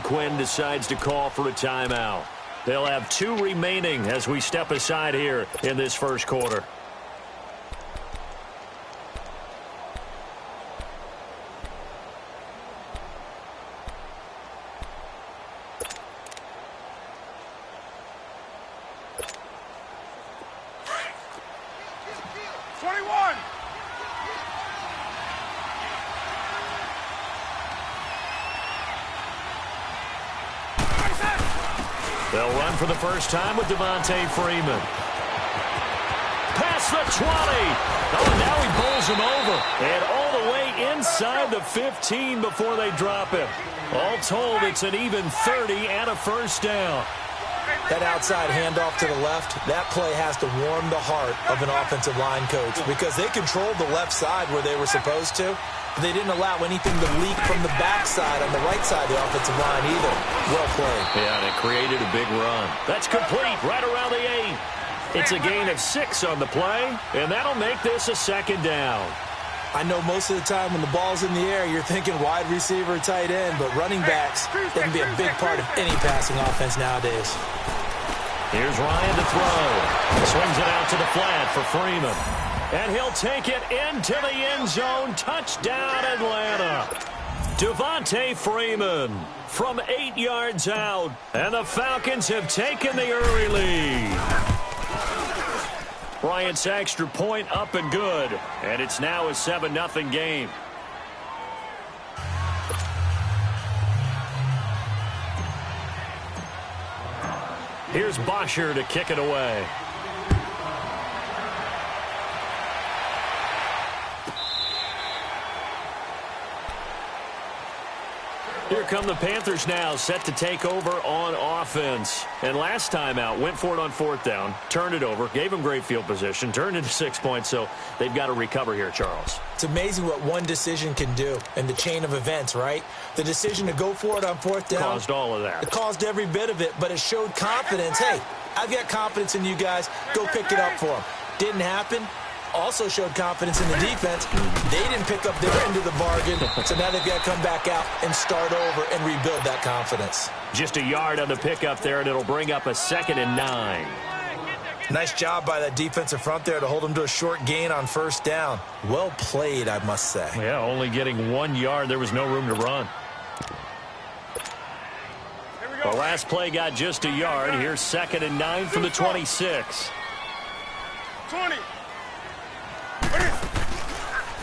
Quinn decides to call for a timeout. They'll have 2 remaining as we step aside here in this first quarter. They'll run for the first time with Devontae Freeman. Past the 20. Oh, now he bowls him over. And all the way inside the 15 before they drop him. All told, it's an even 30 and a first down. That outside handoff to the left, that play has to warm the heart of an offensive line coach because they controlled the left side where they were supposed to. They didn't allow anything to leak from the backside on the right side of the offensive line either. Well played. Yeah, and it created a big run. That's complete right around the 8. It's a gain of 6 on the play, and that'll make this a second down. I know most of the time when the ball's in the air, you're thinking wide receiver, tight end, but running backs, they can be a big part of any passing offense nowadays. Here's Ryan to throw. Swings it out to the flat for Freeman. And he'll take it into the end zone. Touchdown, Atlanta. Devontae Freeman from 8 yards out. And the Falcons have taken the early lead. Bryant's extra point up and good. And it's now a 7-0 game. Here's Bosher to kick it away. Here come the Panthers now, set to take over on offense. And last time out, went for it on 4th down, turned it over, gave them great field position, turned into 6 points, so they've got to recover here, Charles. It's amazing what one decision can do in the chain of events, right? The decision to go for it on 4th down. Caused all of that. It caused every bit of it, but it showed confidence. Hey, I've got confidence in you guys. Go pick it up for them. Didn't happen. Also showed confidence in the defense. They didn't pick up their end of the bargain, so now they've got to come back out and start over and rebuild that confidence. Just a yard on the pickup there, and it'll bring up a 2nd and 9. Nice job by that defensive front there to hold them to a short gain on 1st down. Well played, I must say. Yeah, only getting 1 yard. There was no room to run. The last play got just a yard. Here's 2nd and 9 from the 26. 20.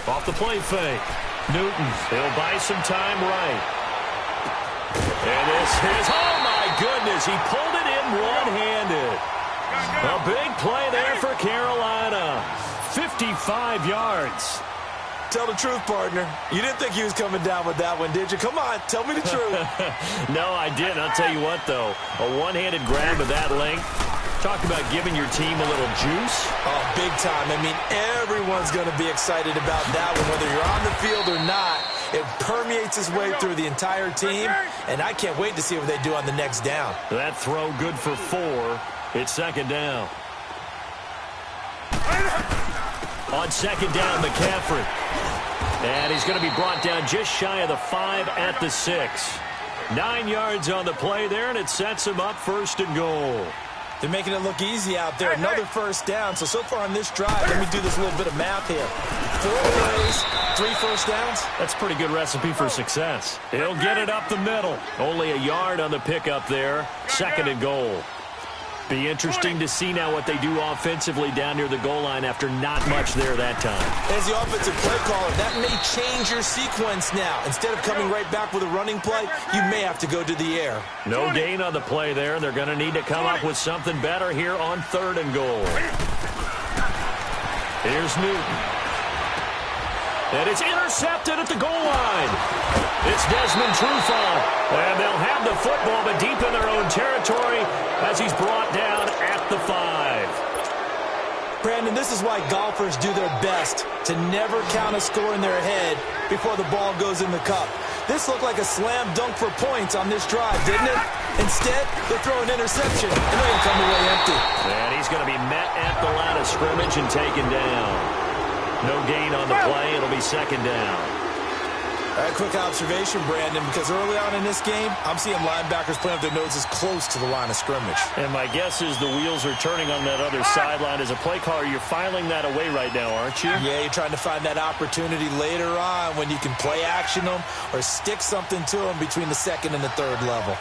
Off the play fake. Newton, he'll buy some time right. And this is, oh my goodness, he pulled it in one-handed. A big play there for Carolina. 55 yards. Tell the truth, partner. You didn't think he was coming down with that one, did you? Come on, tell me the truth. No, I didn't. I'll tell you what, though. A one-handed grab of that length. Talk about giving your team a little juice. Oh, big time. I mean, everyone's going to be excited about that one, whether you're on the field or not. It permeates its way through the entire team, and I can't wait to see what they do on the next down. That throw good for 4. It's 2nd down. On 2nd down, McCaffrey. And he's going to be brought down just shy of the 5 at the 6. 9 yards on the play there, and it sets him up 1st and goal. They're making it look easy out there. Another 1st down. So far on this drive, let me do this little bit of math here. 4 plays, 3 1st downs. That's a pretty good recipe for success. He'll get it up the middle. Only a yard on the pickup there. 2nd and goal. Be interesting to see now what they do offensively down near the goal line after not much there that time. As the offensive play caller, that may change your sequence now. Instead of coming right back with a running play, you may have to go to the air. No gain on the play there. They're going to need to come up with something better here on 3rd and goal. Here's Newton. And it's intercepted at the goal line. It's Desmond Trufant. And they'll have the football, but deep in their own territory as he's brought down at the 5. Brandon, this is why golfers do their best to never count a score in their head before the ball goes in the cup. This looked like a slam dunk for points on this drive, didn't it? Instead, they throw an interception, and they're going to come away empty. And he's going to be met at the line of scrimmage and taken down. No gain on the play. It'll be 2nd down. All right, quick observation, Brandon, because early on in this game, I'm seeing linebackers playing with their noses close to the line of scrimmage. And my guess is the wheels are turning on that other sideline. As a play caller, you're filing that away right now, aren't you? Yeah, you're trying to find that opportunity later on when you can play action them or stick something to them between the second and the third level.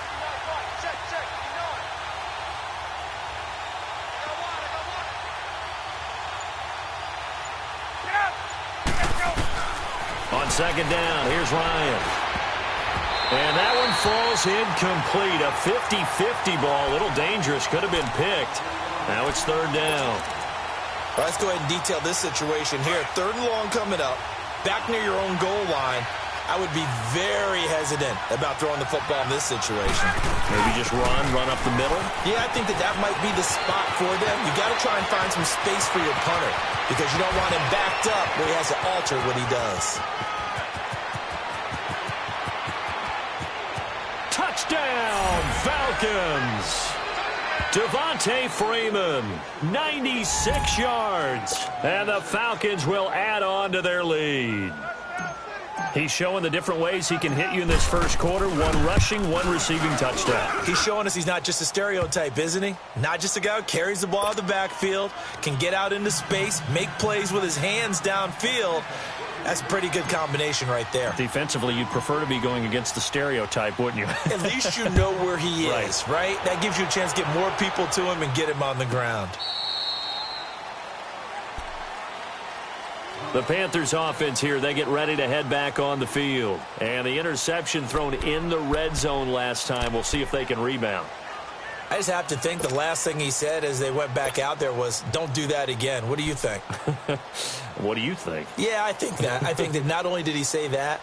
On second down, here's Ryan. And that one falls incomplete. A 50-50 ball. A little dangerous. Could have been picked. Now it's third down. Well, let's go ahead and detail this situation here. Third and long coming up. Back near your own goal line. I would be very hesitant about throwing the football in this situation. Maybe just run up the middle? Yeah, I think that might be the spot for them. You got to try and find some space for your punter because you don't want him backed up where he has to alter what he does. Touchdown, Falcons! Devontae Freeman, 96 yards. And the Falcons will add on to their lead. He's showing the different ways he can hit you in this first quarter. One rushing, one receiving touchdown. He's showing us he's not just a stereotype, isn't he? Not just a guy who carries the ball out of the backfield, can get out into space, make plays with his hands downfield. That's a pretty good combination right there. Defensively, you'd prefer to be going against the stereotype, wouldn't you? At least you know where he is, right? That gives you a chance to get more people to him and get him on the ground. The Panthers offense here, they get ready to head back on the field. And the interception thrown in the red zone last time. We'll see if they can rebound. I just have to think the last thing he said as they went back out there was, don't do that again. What do you think? What do you think? Yeah, I think that. I think that not only did he say that,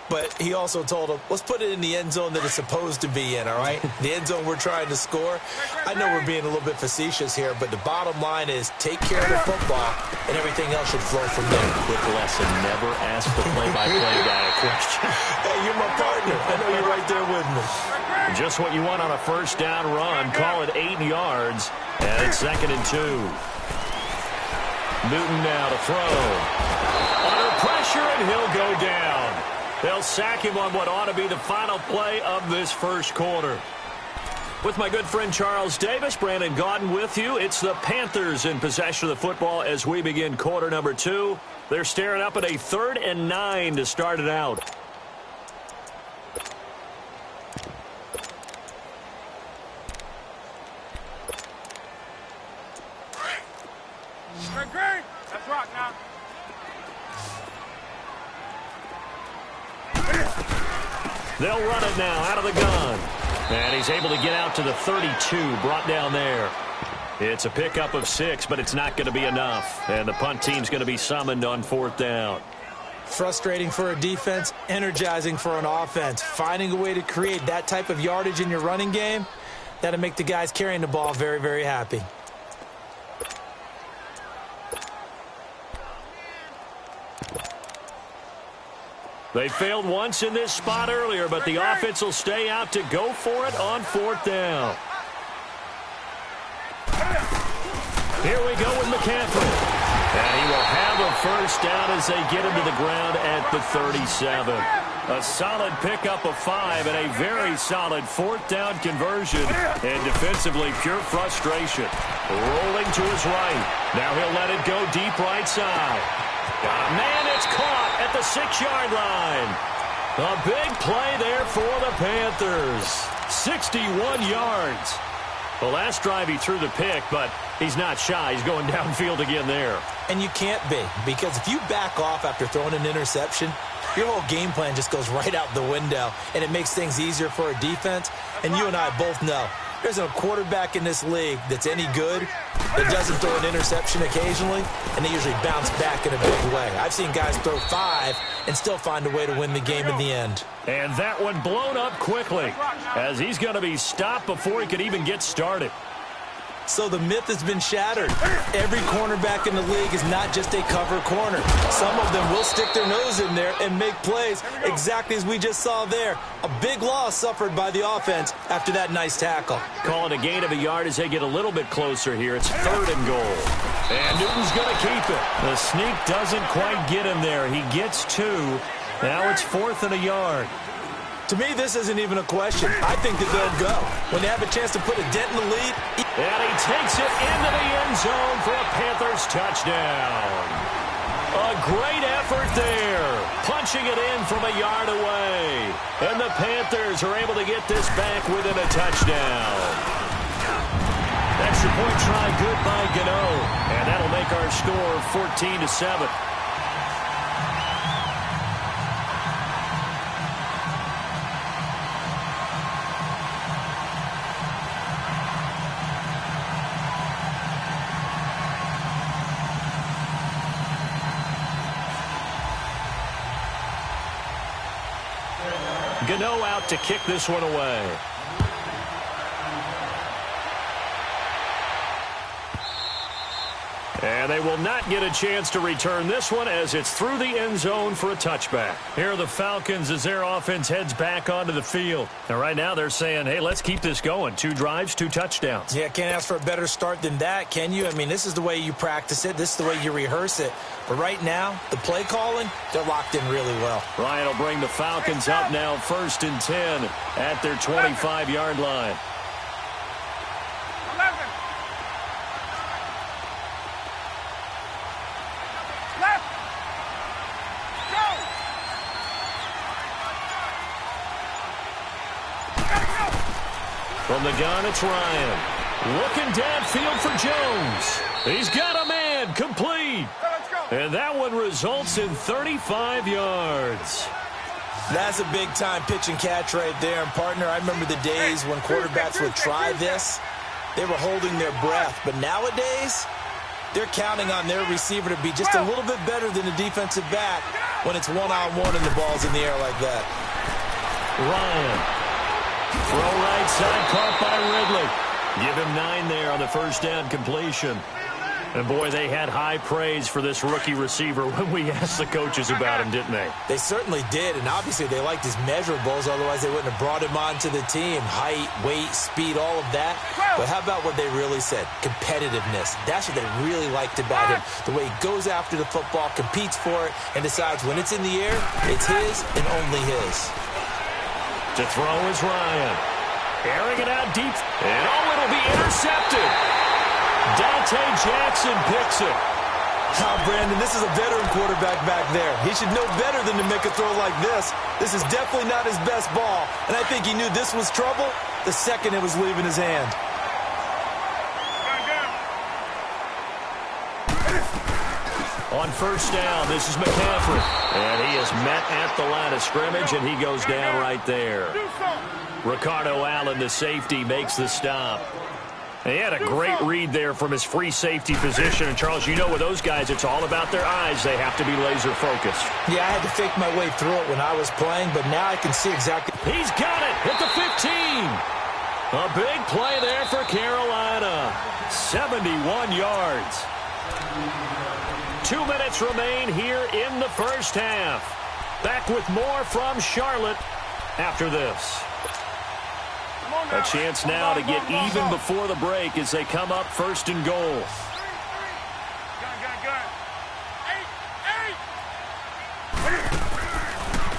but he also told him, let's put it in the end zone that it's supposed to be in, all right? The end zone we're trying to score. I know we're being a little bit facetious here, but the bottom line is take care of the football, and everything else should flow from there. Quick lesson, never ask the play-by-play guy a question. Hey, you're my partner. I know you're right there with me. Just what you want on a first down run. Call it 8 yards, and it's 2nd and 2. Newton now to throw. Under pressure, and he'll go down. They'll sack him on what ought to be the final play of this first quarter. With my good friend Charles Davis, Brandon Gaudin with you. It's the Panthers in possession of the football as we begin quarter number 2. They're staring up at a 3rd and 9 to start it out. Let's rock now. They'll run it now out of the gun. And he's able to get out to the 32, brought down there. It's a pickup of 6, but it's not going to be enough. And the punt team's going to be summoned on 4th down. Frustrating for a defense, energizing for an offense. Finding a way to create that type of yardage in your running game, that'll make the guys carrying the ball very, very happy. They failed once in this spot earlier, but the offense will stay out to go for it on 4th down. Here we go with McCaffrey. And he will have a first down as they get him to the ground at the 37. A solid pickup of 5 and a very solid 4th down conversion. And defensively, pure frustration. Rolling to his right. Now he'll let it go deep right side. Got a man, it's caught at the 6-yard line. A big play there for the Panthers. 61 yards. The last drive he threw the pick, but he's not shy. He's going downfield again there. And you can't be, because if you back off after throwing an interception, your whole game plan just goes right out the window, and it makes things easier for a defense. And you and I both know there's a quarterback in this league that's any good that doesn't throw an interception occasionally, and they usually bounce back in a big way. I've seen guys throw 5 and still find a way to win the game in the end. And that one blown up quickly as he's going to be stopped before he could even get started. So the myth has been shattered. Every cornerback in the league is not just a cover corner. Some of them will stick their nose in there and make plays exactly as we just saw there. A big loss suffered by the offense after that nice tackle. Call it a gain of a yard as they get a little bit closer here. It's 3rd and goal. And Newton's going to keep it. The sneak doesn't quite get him there. He gets 2, Now it's 4th and a yard. To me, this isn't even a question. I think that they'll go. When they have a chance to put a dent in the lead. And he takes it into the end zone for a Panthers touchdown. A great effort there. Punching it in from a yard away. And the Panthers are able to get this back within a touchdown. Extra point try good by Gano. And that'll make our score 14-7. Gano out to kick this one away. And they will not get a chance to return this one as it's through the end zone for a touchback. Here are the Falcons as their offense heads back onto the field. And right now they're saying, hey, let's keep this going. 2 drives, 2 touchdowns. Yeah, can't ask for a better start than that, can you? I mean, this is the way you practice it. This is the way you rehearse it. But right now, the play calling, they're locked in really well. Ryan will bring the Falcons up now 1st and 10 at their 25-yard line. From the gun, it's Ryan. Looking downfield for Jones. He's got a man, complete. And that one results in 35 yards. That's a big-time pitch and catch right there. And, partner, I remember the days when quarterbacks would try this. They were holding their breath. But nowadays, they're counting on their receiver to be just a little bit better than the defensive back when it's one-on-one and the ball's in the air like that. Ryan. Throw right side, caught by Ridley. Give him 9 there on the first down completion. And, boy, they had high praise for this rookie receiver when we asked the coaches about him, didn't they? They certainly did, and obviously they liked his measurables. Otherwise, they wouldn't have brought him onto the team. Height, weight, speed, all of that. But how about what they really said? Competitiveness. That's what they really liked about him. The way he goes after the football, competes for it, and decides when it's in the air, it's his and only his. To throw is Ryan. Airing it out deep. And, it'll be intercepted. Dante Jackson picks it. Brandon, this is a veteran quarterback back there. He should know better than to make a throw like this. This is definitely not his best ball. And I think he knew this was trouble the second it was leaving his hand. On first down, this is McCaffrey. And he is met at the line of scrimmage, and he goes down right there. Ricardo Allen, the safety, makes the stop. He had a great read there from his free safety position. And, Charles, you know with those guys, it's all about their eyes. They have to be laser focused. Yeah, I had to fake my way through it when I was playing, but now I can see exactly. He's got it at the 15. A big play there for Carolina. 71 yards. 2 minutes remain here in the first half. Back with more from Charlotte after this. A chance now to get even before the break as they come up 1st and goal.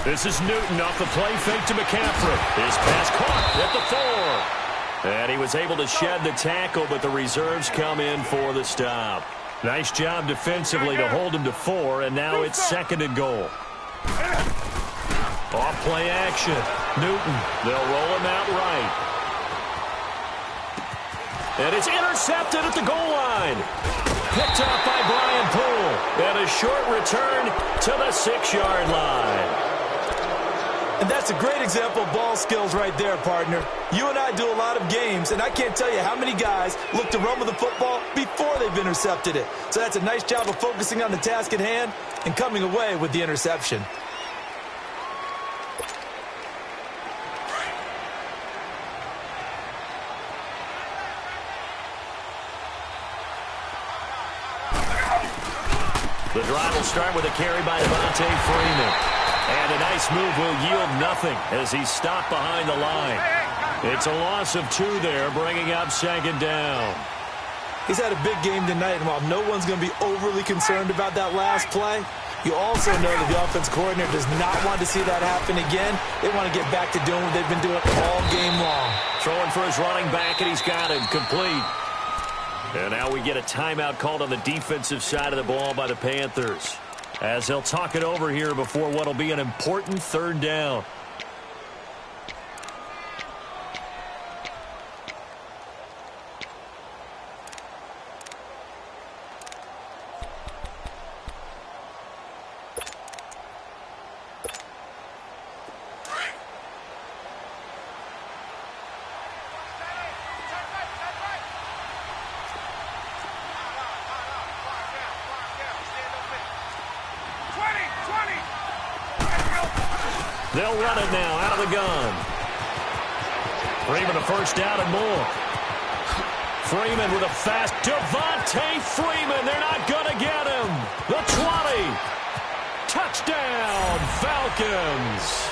This is Newton off the play fake to McCaffrey. His pass caught at the 4. And he was able to shed the tackle, but the reserves come in for the stop. Nice job defensively to hold him to 4, and now it's 2nd and goal. Off play action. Newton, they'll roll him out right. And it's intercepted at the goal line. Picked off by Brian Poole. And a short return to the 6-yard line. And that's a great example of ball skills right there, partner. You and I do a lot of games, and I can't tell you how many guys look to run with the football before they've intercepted it. So that's a nice job of focusing on the task at hand and coming away with the interception. The drive will start with a carry by Devontae Freeman. And a nice move will yield nothing as he's stopped behind the line. It's a loss of 2 there, bringing up 2nd down. He's had a big game tonight, and while no one's going to be overly concerned about that last play, You also know that the offense coordinator does not want to see that happen again. They want to get back to doing what they've been doing all game long. Throwing for his running back, and he's got him complete. And now we get a timeout called on the defensive side of the ball by the Panthers, as they'll talk it over here before what will be an important third down. They'll run it now out of the gun. Freeman a first down and more. Freeman with a fast Devontae Freeman. They're not going to get him. The 20. Touchdown, Falcons.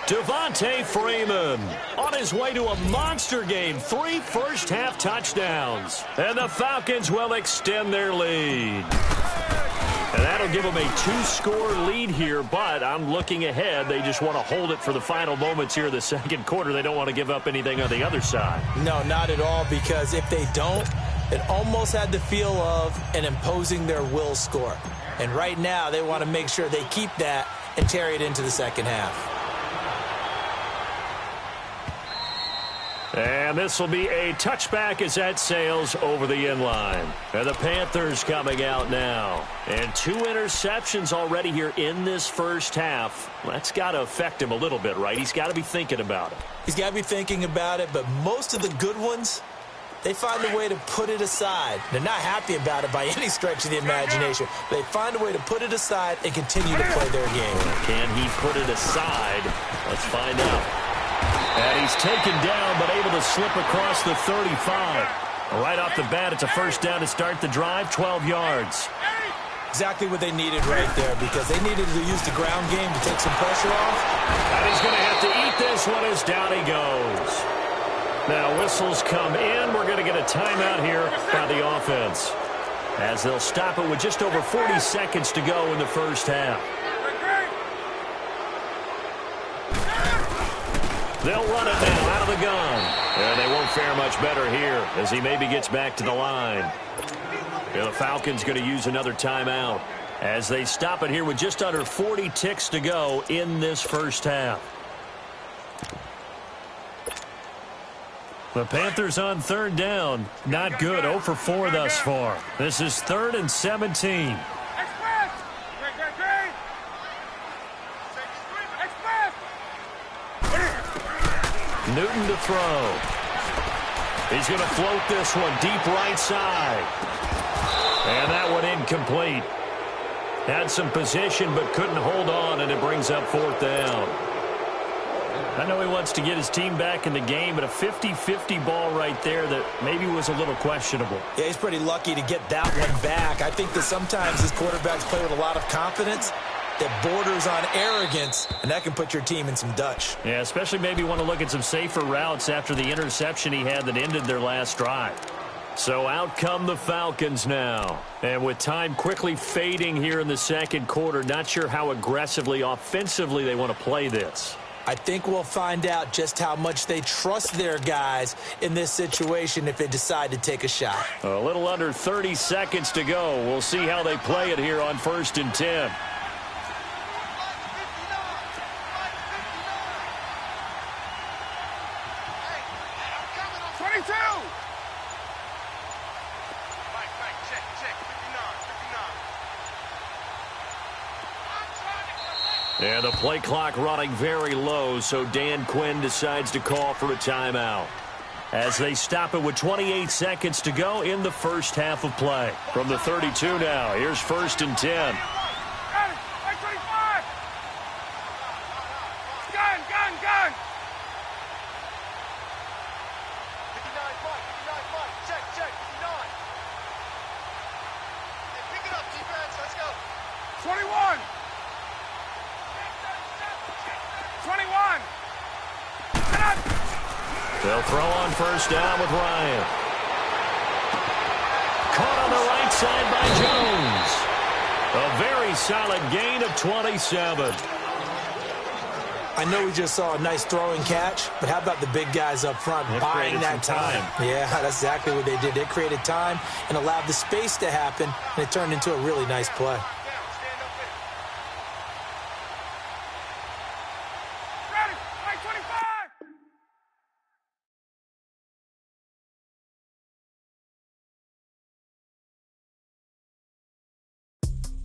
Devontae Freeman on his way to a monster game. 3 first-half touchdowns. And the Falcons will extend their lead. And that'll give them a 2-score lead here, but I'm looking ahead. They just want to hold it for the final moments here in the second quarter. They don't want to give up anything on the other side. No, not at all, because if they don't, it almost had the feel of an imposing their will score. And right now, they want to make sure they keep that and carry it into the second half. And this will be a touchback as that sails over the end line. And the Panthers coming out now. And 2 interceptions already here in this first half. That's got to affect him a little bit, right? He's got to be thinking about it. He's got to be thinking about it, but most of the good ones, they find a way to put it aside. They're not happy about it by any stretch of the imagination. They find a way to put it aside and continue to play their game. Can he put it aside? Let's find out. And he's taken down, but able to slip across the 35. Right off the bat, it's a first down to start the drive, 12 yards. Exactly what they needed right there, because they needed to use the ground game to take some pressure off. And he's going to have to eat this one as down he goes. Now, whistles come in. We're going to get a timeout here by the offense, as they'll stop it with just over 40 seconds to go in the first half. They'll run it now out of the gun. And they won't fare much better here as he maybe gets back to the line. And the Falcons going to use another timeout as they stop it here with just under 40 ticks to go in this first half. The Panthers on third down. Not good. 0 for 4 thus far. This is 3rd and 17. Newton to throw. He's going to float this one deep right side. And that one incomplete. Had some position but couldn't hold on, and it brings up 4th down. I know he wants to get his team back in the game, but a 50-50 ball right there that maybe was a little questionable. Yeah, he's pretty lucky to get that one back. I think that sometimes his quarterbacks play with a lot of confidence that borders on arrogance, and that can put your team in some Dutch. Yeah, especially maybe want to look at some safer routes after the interception he had that ended their last drive. So out come the Falcons now. And with time quickly fading here in the second quarter, not sure how aggressively, offensively they want to play this. I think we'll find out just how much they trust their guys in this situation if they decide to take a shot. A little under 30 seconds to go. We'll see how they play it here on 1st and 10. And the play clock running very low, so Dan Quinn decides to call for a timeout as they stop it with 28 seconds to go in the first half of play. From the 32 now, here's 1st and 10. They'll throw on first down with Ryan. Caught on the right side by Jones. A very solid gain of 27. I know we just saw a nice throwing catch, but how about the big guys up front buying that time? Yeah, that's exactly what they did. They created time and allowed the space to happen, and it turned into a really nice play.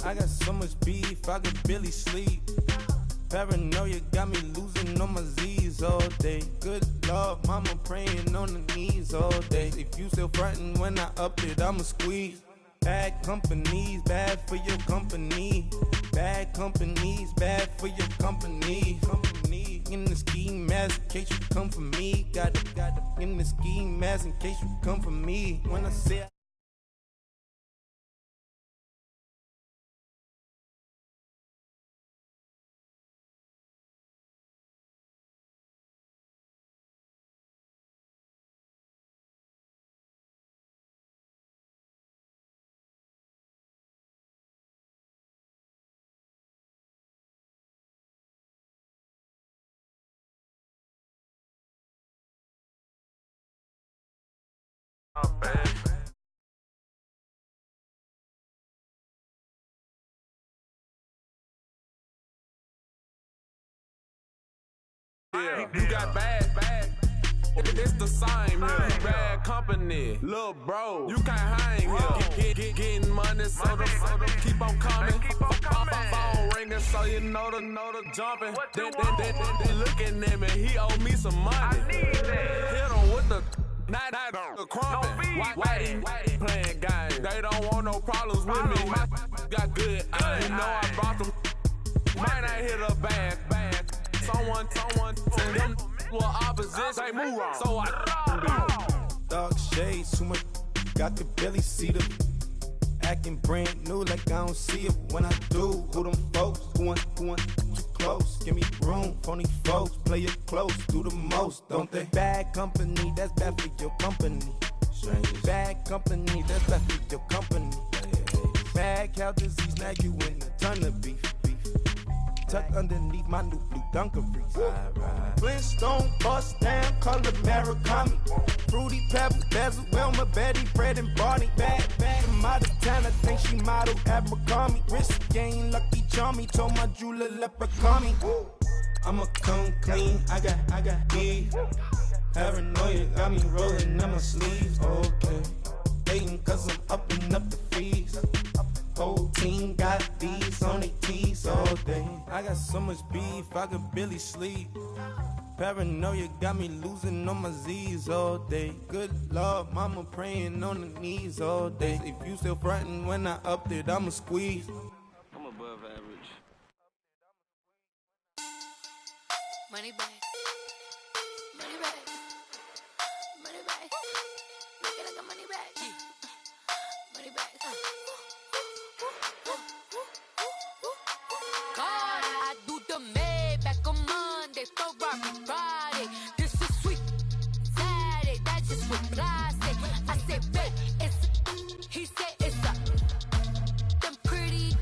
I got so much beef, I could barely sleep. Paranoia got me losing on my Z's all day. Good Lord, mama praying on the knees all day. If you still frontin' when I up it, I'ma squeeze. Bad companies, bad for your company. Bad companies, bad for your company. In the ski mask in case you come for me. Got it in the ski mask in case you come for me. When I say yeah, you got bad. It's the same here. Bad company, little bro. You can't hang here. Getting money, so the keep on coming. Phone ringing, so you know the jumping. They looking at me. He owe me some money. Hit him with the not the crumping. Whitey playing games. They don't want no problems with me. Got good. I know I brought them. Might not hit a bad. Someone send them to opposition. They move on. So I dog shades, too much. Got the belly see them. Acting brand new like I don't see it when I do. Who them folks? Who want too close? Give me room. Phony folks, play it close. Do the most, don't they? Bad company, that's bad for your company. Strangers. Bad company, that's bad for your company. Bad cow disease, now you in a ton of beef. Tucked underneath my new blue Dunkaroos. Flintstone bust down, color Murakami. Fruity Pebbles, Basil, Wilma, Betty, Fred, and Barney. Bad, from out of town, I think she model Abercrombie. Wrist game, Lucky Charmy, told my jeweler leprechaun me. I'ma come clean, I got beef. Paranoia got me rolling in my sleeves. Okay, dating cause I'm upping up the fees. Whole team got these on their tees all day. I got so much beef, I could barely sleep. Paranoia got me losing on my Z's all day. Good Lord, mama praying on the knees all day. If you still frontin' when I up it, I'ma squeeze. I'm above average. Money back. Money back. Money back. Look at the money back. Money back. God, I do the Maybach on Monday, so Rocky Friday. This is sweet Saturday, that's just what Fly say. I say, babe, he said it's a them pretty.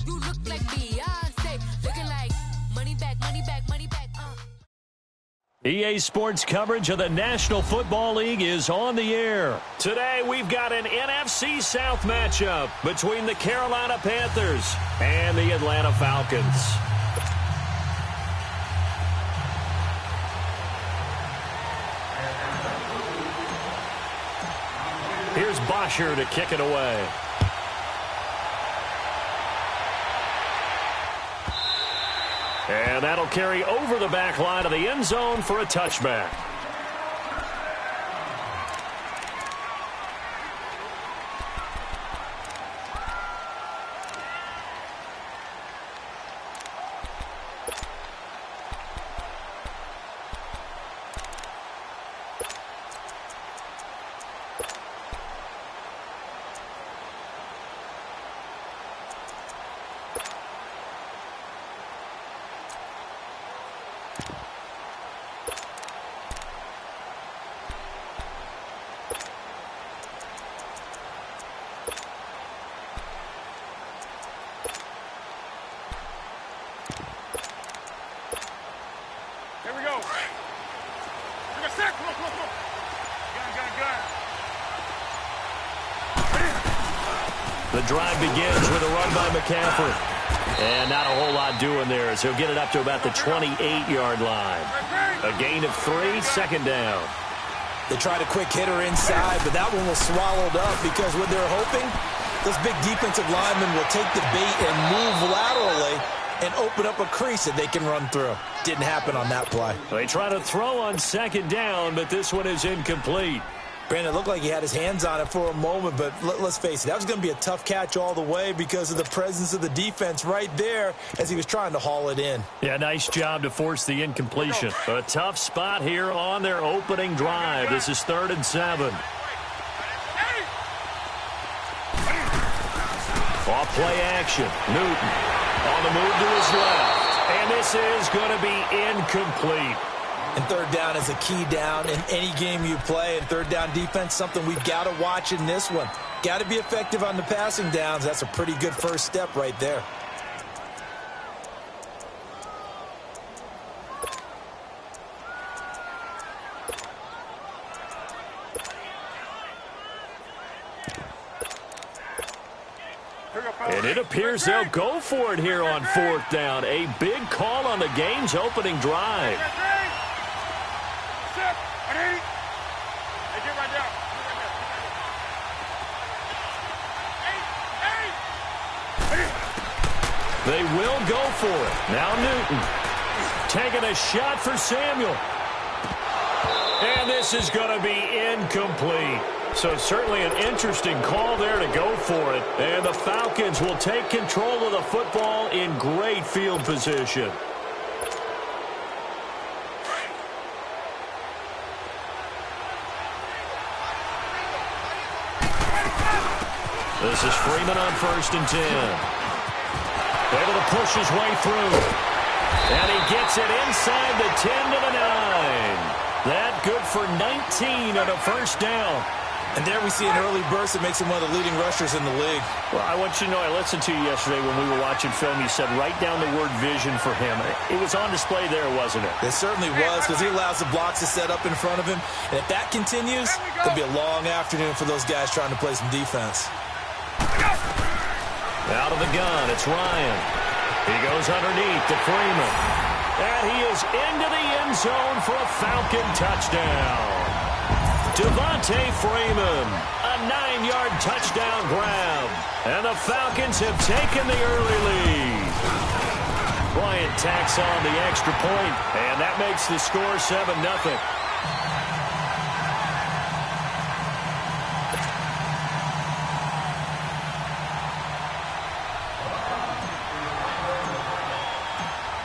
You look like Beyonce, looking like money back, money back, money back. EA Sports coverage of the National Football League is on the air. Today, we've got an NFC South matchup between the Carolina Panthers and the Atlanta Falcons. Here's Bosher to kick it away. And that'll carry over the back line of the end zone for a touchback. drive begins with a run by McCaffrey. And not a whole lot doing there as he'll get it up to about the 28-yard line. A gain of 3, second down. They tried a quick hitter inside, but that one was swallowed up because what they're hoping, those big defensive linemen will take the bait and move laterally and open up a crease that they can run through. Didn't happen on that play. They try to throw on second down, but this one is incomplete. Brandon, it looked like he had his hands on it for a moment, but let's face it, that was going to be a tough catch all the way because of the presence of the defense right there as he was trying to haul it in. Yeah, nice job to force the incompletion. A tough spot here on their opening drive. This is 3rd and 7. Off play action. Newton on the move to his left. And this is going to be incomplete. And third down is a key down in any game you play. And third down defense, something we've got to watch in this one. Got to be effective on the passing downs. That's a pretty good first step right there. And it appears they'll go for it here on 4th down. A big call on the game's opening drive. They will go for it. Now Newton taking a shot for Samuel. And this is going to be incomplete. So certainly an interesting call there to go for it. And the Falcons will take control of the football in great field position. This is Freeman on 1st and 10. Able to push his way through. And he gets it inside the 10 to the 9. That good for 19 on a first down. And there we see an early burst that makes him one of the leading rushers in the league. Well, I want you to know, I listened to you yesterday when we were watching film. You said write down the word vision for him. It was on display there, wasn't it? It certainly was because he allows the blocks to set up in front of him. And if that continues, it'll be a long afternoon for those guys trying to play some defense. Out of the gun, it's Ryan. He goes underneath to Freeman. And he is into the end zone for a Falcon touchdown. Devontae Freeman, a 9-yard touchdown grab. And the Falcons have taken the early lead. Bryant tacks on the extra point, and that makes the score 7-0.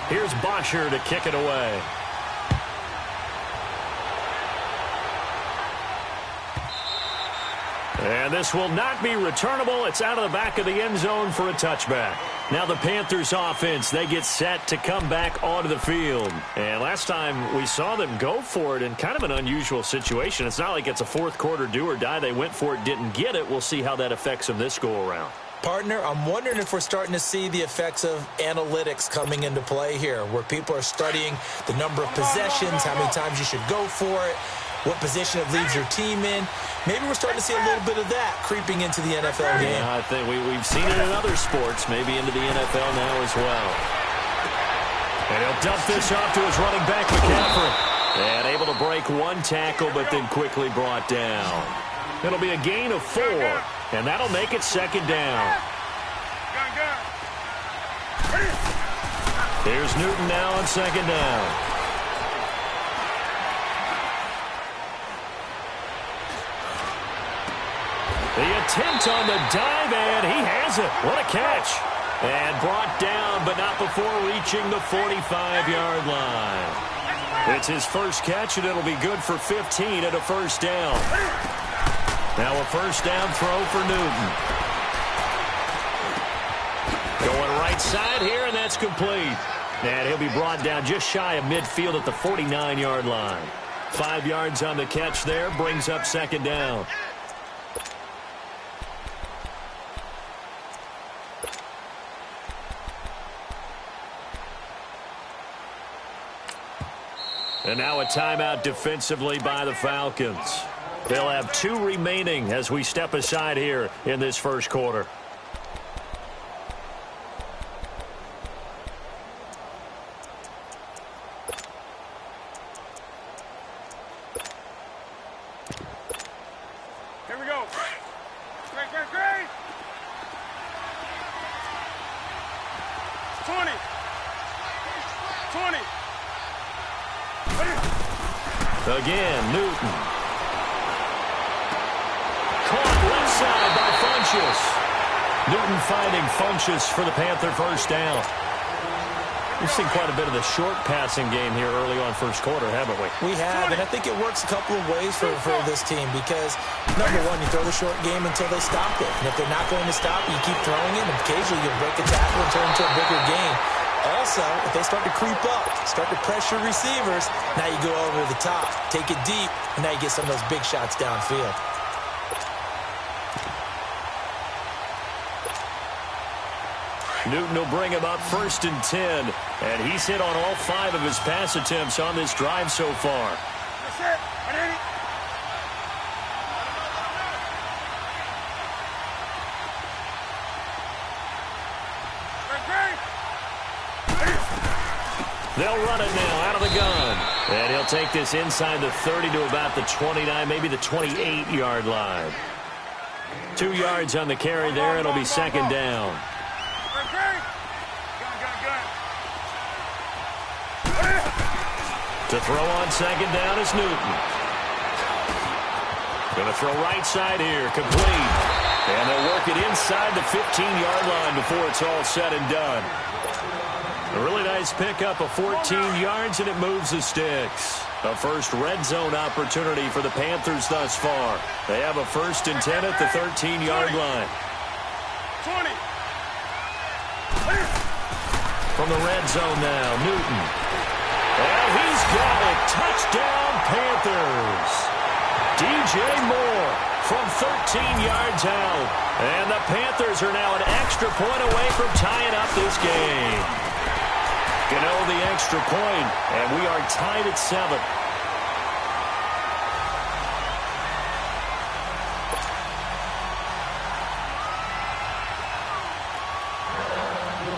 Here's Bosher to kick it away. And this will not be returnable. It's out of the back of the end zone for a touchback. Now the Panthers offense, they get set to come back onto the field. And last time we saw them go for it in kind of an unusual situation. It's not like it's a fourth quarter do or die. They went for it, didn't get it. We'll see how that affects them this go around. Partner, I'm wondering if we're starting to see the effects of analytics coming into play here, where people are studying the number of possessions, how many times you should go for it, what position it leaves your team in. Maybe we're starting to see a little bit of that creeping into the NFL game. Yeah, I think we've seen it in other sports, maybe into the NFL now as well. And he'll dump this off to his running back, McCaffrey. And able to break one tackle, but then quickly brought down. It'll be a gain of 4, and that'll make it 2nd down. Here's Newton now on 2nd down. The attempt on the dive, and he has it. What a catch. And brought down, but not before reaching the 45-yard line. It's his first catch, and it'll be good for 15 at a first down. Now a first down throw for Newton. Going right side here, and that's complete. And he'll be brought down just shy of midfield at the 49-yard line. 5 yards on the catch there, brings up 2nd down. And now a timeout defensively by the Falcons. They'll have 2 remaining as we step aside here in this first quarter. we go. Great. 20. Again, Newton. Caught left side by Funchess. Newton finding Funchess for the Panther first down. We've seen quite a bit of the short passing game here early on first quarter, haven't we? We have, and I think it works a couple of ways for this team because, number one, you throw the short game until they stop it. And if they're not going to stop it, you keep throwing it, and occasionally you'll break a tackle and turn into a bigger game. Also, if they start to creep up, start to pressure receivers, now you go over the top, take it deep, and now you get some of those big shots downfield. Newton will bring him up 1st and 10, and he's hit on all 5 of his pass attempts on this drive so far. That's it. I did it. They'll run it now out of the gun. And he'll take this inside the 30 to about the 29, maybe the 28-yard line. 2 yards on the carry there. It'll be 2nd down. To throw on 2nd down is Newton. Going to throw right side here, complete. And they'll work it inside the 15-yard line before it's all said and done. A really nice pickup of 14 yards, and it moves the sticks. A first red zone opportunity for the Panthers thus far. They have a 1st and 10 at the 13-yard line. 20. From the red zone now, Newton. And he's got it. Touchdown, Panthers. DJ Moore from 13 yards out. And the Panthers are now an extra point away from tying up this game. Gano the extra point, and we are tied at 7.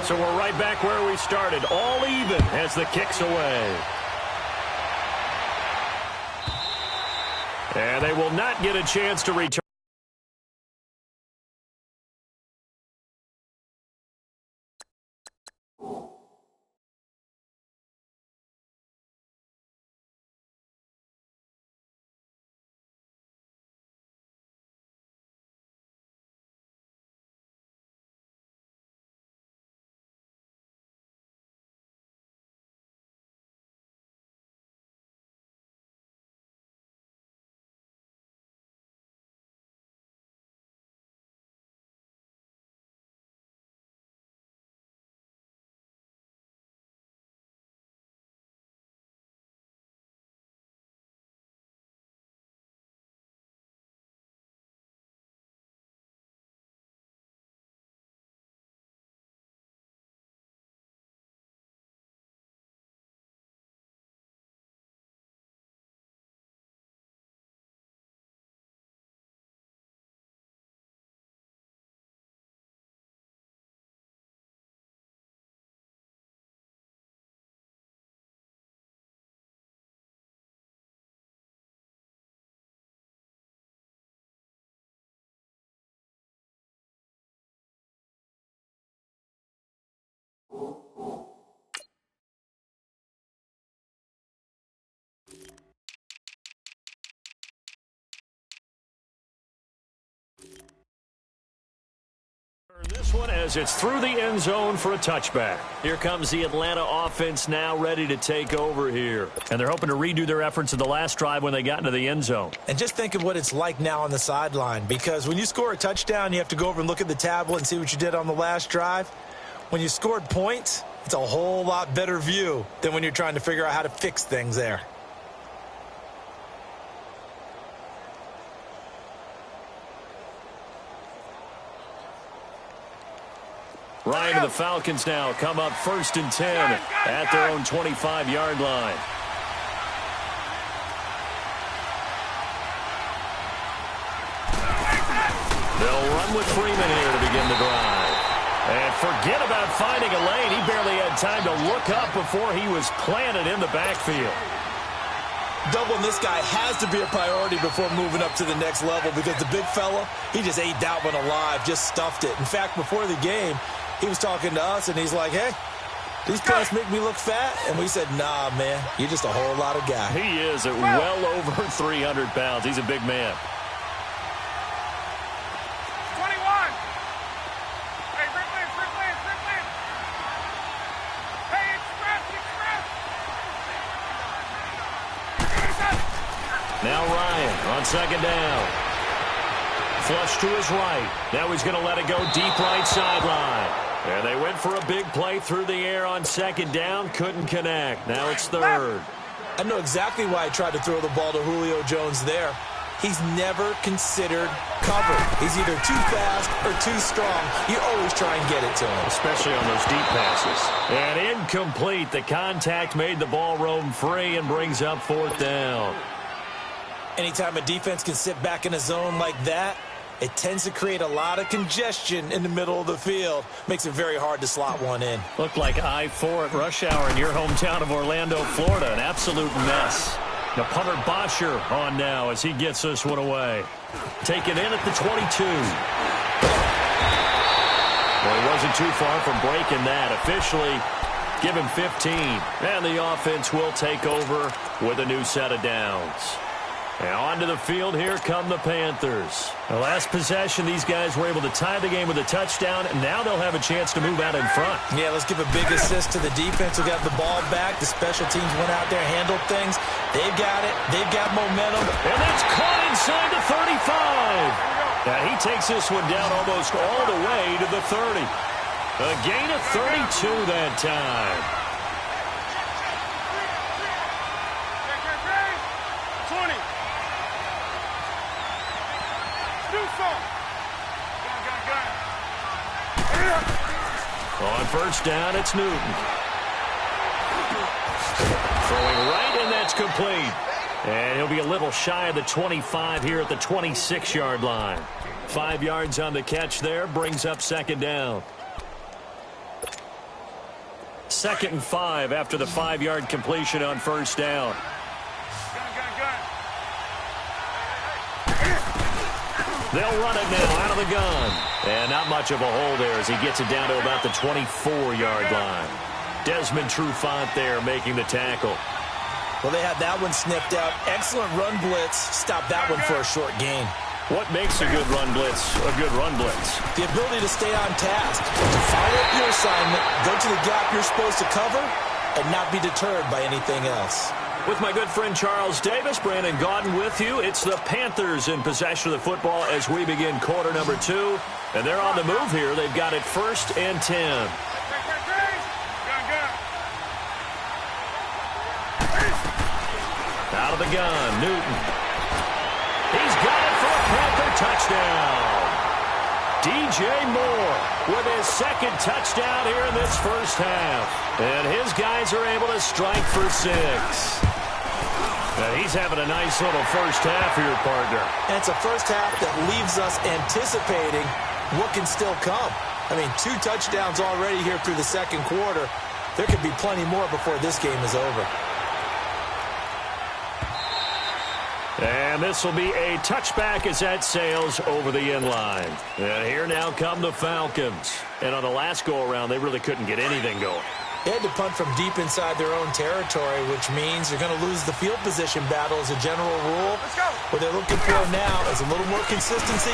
So we're right back where we started, all even as the kick's away. And they will not get a chance to return. This one as it's through the end zone for a touchback. Here comes the Atlanta offense now ready to take over here. And they're hoping to redo their efforts in the last drive when they got into the end zone. And just think of what it's like now on the sideline, because when you score a touchdown, you have to go over and look at the tablet and see what you did on the last drive. When you scored points, it's a whole lot better view than when you're trying to figure out how to fix things there. Ryan and the Falcons now come up 1st and 10 at their own 25-yard line. They'll run with Freeman here to begin the drive. And forget about finding a lane. He barely had time to look up before he was planted in the backfield. Doubling this guy has to be a priority before moving up to the next level because the big fella, he just ate that one alive, just stuffed it. In fact, before the game, he was talking to us, and he's like, hey, these pants make me look fat. And we said, nah, man, you're just a whole lot of guy. He is at well over 300 pounds. He's a big man. 21. Hey, Rick Lynn. Hey, express. Now Ryan on second down. Flush to his right. Now he's going to let it go deep right sideline. And they went for a big play through the air on second down. Couldn't connect. Now it's third. I know exactly why I tried to throw the ball to Julio Jones there. He's never considered cover. He's either too fast or too strong. You always try and get it to him. Especially on those deep passes. And incomplete. The contact made the ball roam free and brings up fourth down. Anytime a defense can sit back in a zone like that, it tends to create a lot of congestion in the middle of the field. Makes it very hard to slot one in. Looked like I-4 at rush hour in your hometown of Orlando, Florida. An absolute mess. The punter Bosher on now as he gets this one away. Taken in at the 22. Well, he wasn't too far from breaking that. Officially, give him 15. And the offense will take over with a new set of downs. And onto the field, here come the Panthers. The last possession, these guys were able to tie the game with a touchdown, and now they'll have a chance to move out in front. Yeah, let's give a big assist to the defense who got the ball back. The special teams went out there, handled things. They've got it. They've got momentum. And that's caught inside the 35. Now he takes this one down almost all the way to the 30. A gain of 32 that time. 20. On first down, it's Newton. Throwing right, and that's complete. And he'll be a little shy of the 25 here at the 26-yard line. 5 yards on the catch there, brings up second down. 2nd and 5 after the 5-yard completion on first down. They'll run it now out of the gun. And not much of a hole there as he gets it down to about the 24-yard line. Desmond Trufant there making the tackle. Well, they had that one snipped out. Excellent run blitz. Stop that one for a short gain. What makes a good run blitz a good run blitz? The ability to stay on task, to follow up your assignment, go to the gap you're supposed to cover, and not be deterred by anything else. With my good friend Charles Davis, Brandon Gaudin with you. It's the Panthers in possession of the football as we begin quarter number 2. And they're on the move here. They've got it 1st and 10. Out of the gun, Newton. He's got it for a Panther touchdown. DJ Moore with his 2nd touchdown here in this first half. And his guys are able to strike for 6. Now he's having a nice little first half here, partner. And it's a first half that leaves us anticipating what can still come. I mean, 2 touchdowns already here through the 2nd quarter. There could be plenty more before this game is over. And this will be a touchback as that sails over the end line. And here now come the Falcons. And on the last go-around, they really couldn't get anything going. They had to punt from deep inside their own territory, which means they're going to lose the field position battle as a general rule. What they're looking for now is a little more consistency,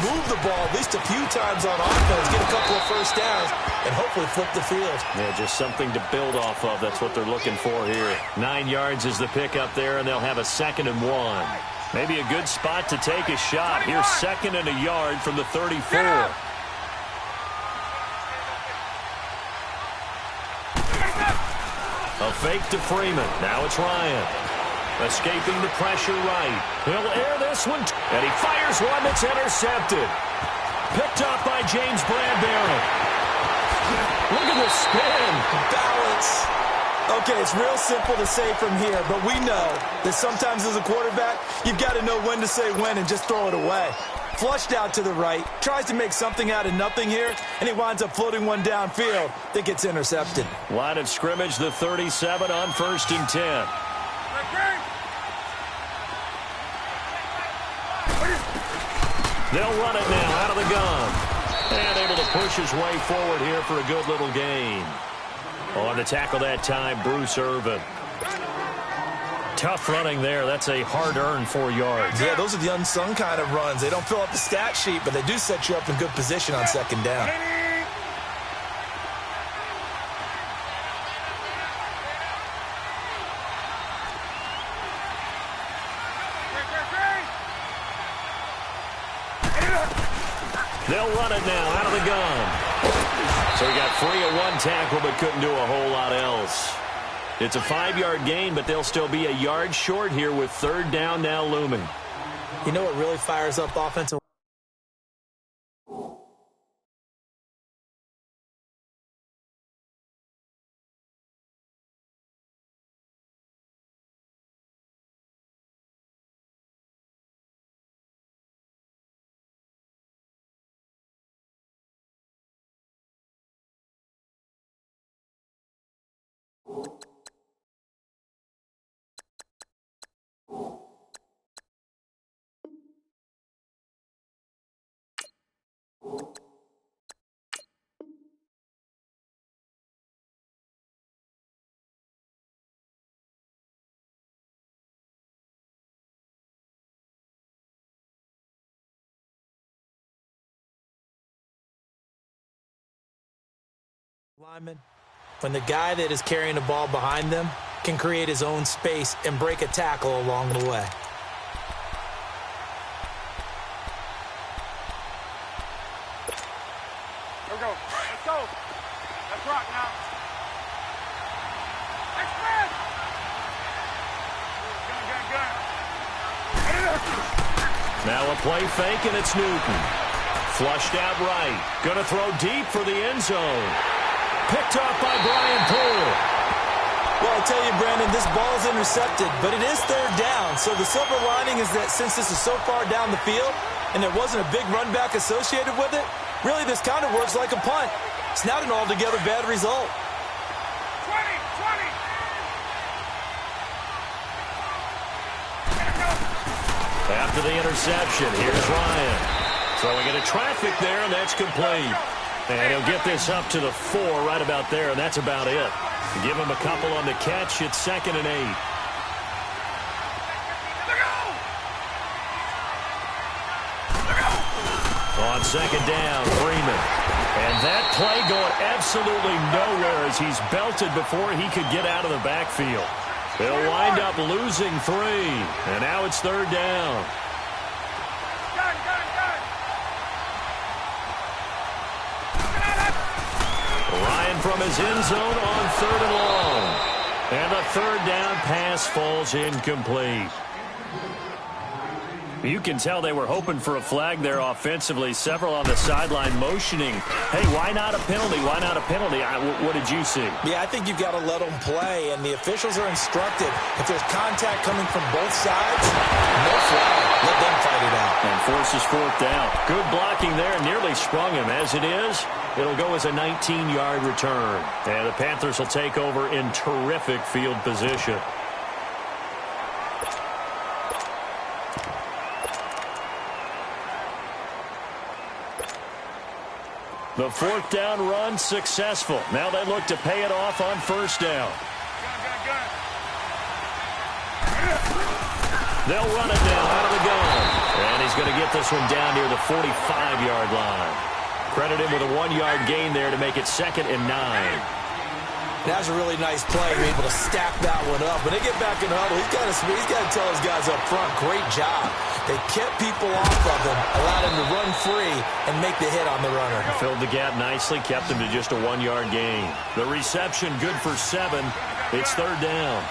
move the ball at least a few times on offense, get a couple of first downs, and hopefully flip the field. Yeah, just something to build off of. That's what they're looking for here. 9 yards is the pick up there, and they'll have a 2nd and 1. Maybe a good spot to take a shot. Here's 2nd and a yard from the 34. A fake to Freeman. Now it's Ryan. Escaping the pressure right. He'll air this one. And he fires one that's intercepted. Picked up by James Bradbury. Look at the spin. Balance. Okay, it's real simple to say from here, but we know that sometimes as a quarterback, you've got to know when to say when and just throw it away. Flushed out to the right, tries to make something out of nothing here, and he winds up floating one downfield that gets intercepted. Line of scrimmage, the 37 on 1st and 10. They'll run it now out of the gun. And able to push his way forward here for a good little gain. On the tackle that time, Bruce Irvin. Tough running there. That's a hard-earned 4 yards. Yeah, those are the unsung kind of runs. They don't fill up the stat sheet, but they do set you up in good position on second down. They'll run it now out of the gun. So he got free of one tackle but couldn't do a whole lot else. It's a 5-yard gain, but they'll still be a yard short here with third down now looming. You know what really fires up offensive? Lineman, when the guy that is carrying the ball behind them can create his own space and break a tackle along the way. Here we go. Let's go. Let's rock now. Express. Gun. Now a play fake, and it's Newton. Flushed out right. Going to throw deep for the end zone. Picked off by Brian Poole. Well, I tell you, Brandon, this ball's intercepted, but it is third down. So the silver lining is that since this is so far down the field and there wasn't a big run back associated with it, really this kind of works like a punt. It's not an altogether bad result. 20. After the interception, here's Ryan. Throwing into traffic there, and that's complete. And he'll get this up to the 4 right about there, and that's about it. Give him a couple on the catch. It's 2nd and 8. On second down, Freeman. And that play going absolutely nowhere as he's belted before he could get out of the backfield. They'll wind up losing 3, and now it's third down. Ryan from his end zone on 3rd and long. And the third down pass falls incomplete. You can tell they were hoping for a flag there offensively. Several on the sideline motioning, hey, why not a penalty? Why not a penalty? What did you see? Yeah, I think you've got to let them play, and the officials are instructed. If there's contact coming from both sides, no flag. Let them fight it out. And forces 4th down. Good blocking there. Nearly sprung him. As it is, it'll go as a 19-yard return. And the Panthers will take over in terrific field position. The 4th down run successful. Now they look to pay it off on 1st down. They'll run it now out of the gun. And he's going to get this one down near the 45-yard line. Credit him with a 1-yard gain there to make it 2nd and 9. That was a really nice play. You're able to stack that one up. When they get back in the huddle, he's got to tell his guys up front, great job. They kept people off of him, allowed him to run free and make the hit on the runner. Filled the gap nicely, kept him to just a 1-yard gain. The reception good for 7. It's third down.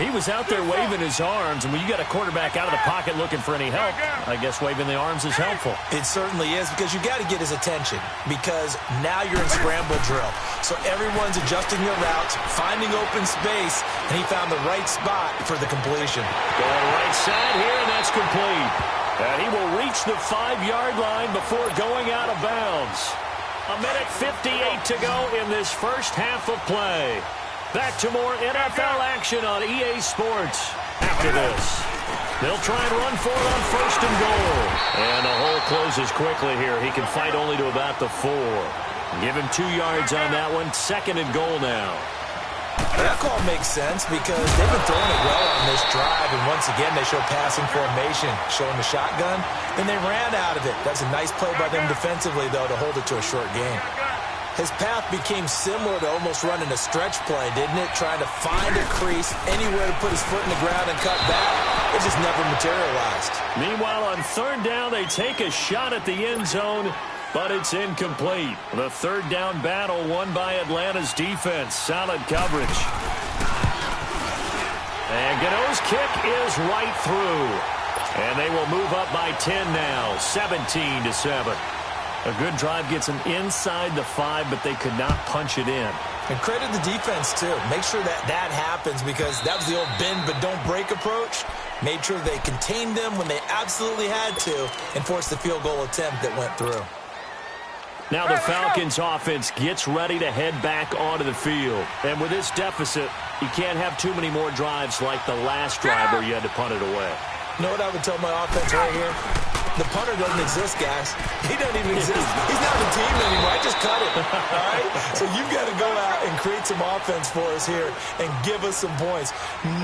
He was out there waving his arms, and when you got a quarterback out of the pocket looking for any help, I guess waving the arms is helpful. It certainly is, because you got to get his attention, because now you're in scramble drill. So everyone's adjusting their routes, finding open space, and he found the right spot for the completion. Going right side here, and that's complete. And he will reach the 5-yard line before going out of bounds. 1:58 to go in this first half of play. Back to more NFL action on EA Sports after this. They'll try and run for it on first and goal. And the hole closes quickly here. He can fight only to about the 4. Give him 2 yards on that one. Second and goal now. That call makes sense because they've been throwing it well on this drive, and once again they show passing formation, showing the shotgun, and they ran out of it. That's a nice play by them defensively, though, to hold it to a short gain. His path became similar to almost running a stretch play, didn't it? Trying to find a crease, anywhere to put his foot in the ground and cut back. It just never materialized. Meanwhile, on third down, they take a shot at the end zone, but it's incomplete. The third down battle won by Atlanta's defense. Solid coverage. And Gano's kick is right through. And they will move up by 10 now, 17-7. A good drive gets them inside the 5, but they could not punch it in. And credit the defense, too. Make sure that happens because that was the old bend but don't break approach. Made sure they contained them when they absolutely had to and forced the field goal attempt that went through. Now the Falcons offense gets ready to head back onto the field. And with this deficit, you can't have too many more drives like the last drive where you had to punt it away. You know what I would tell my offense right here? The punter doesn't exist, guys. He doesn't even exist. He's not the team anymore. I just cut it, all right? So you've got to go out and create some offense for us here and give us some points.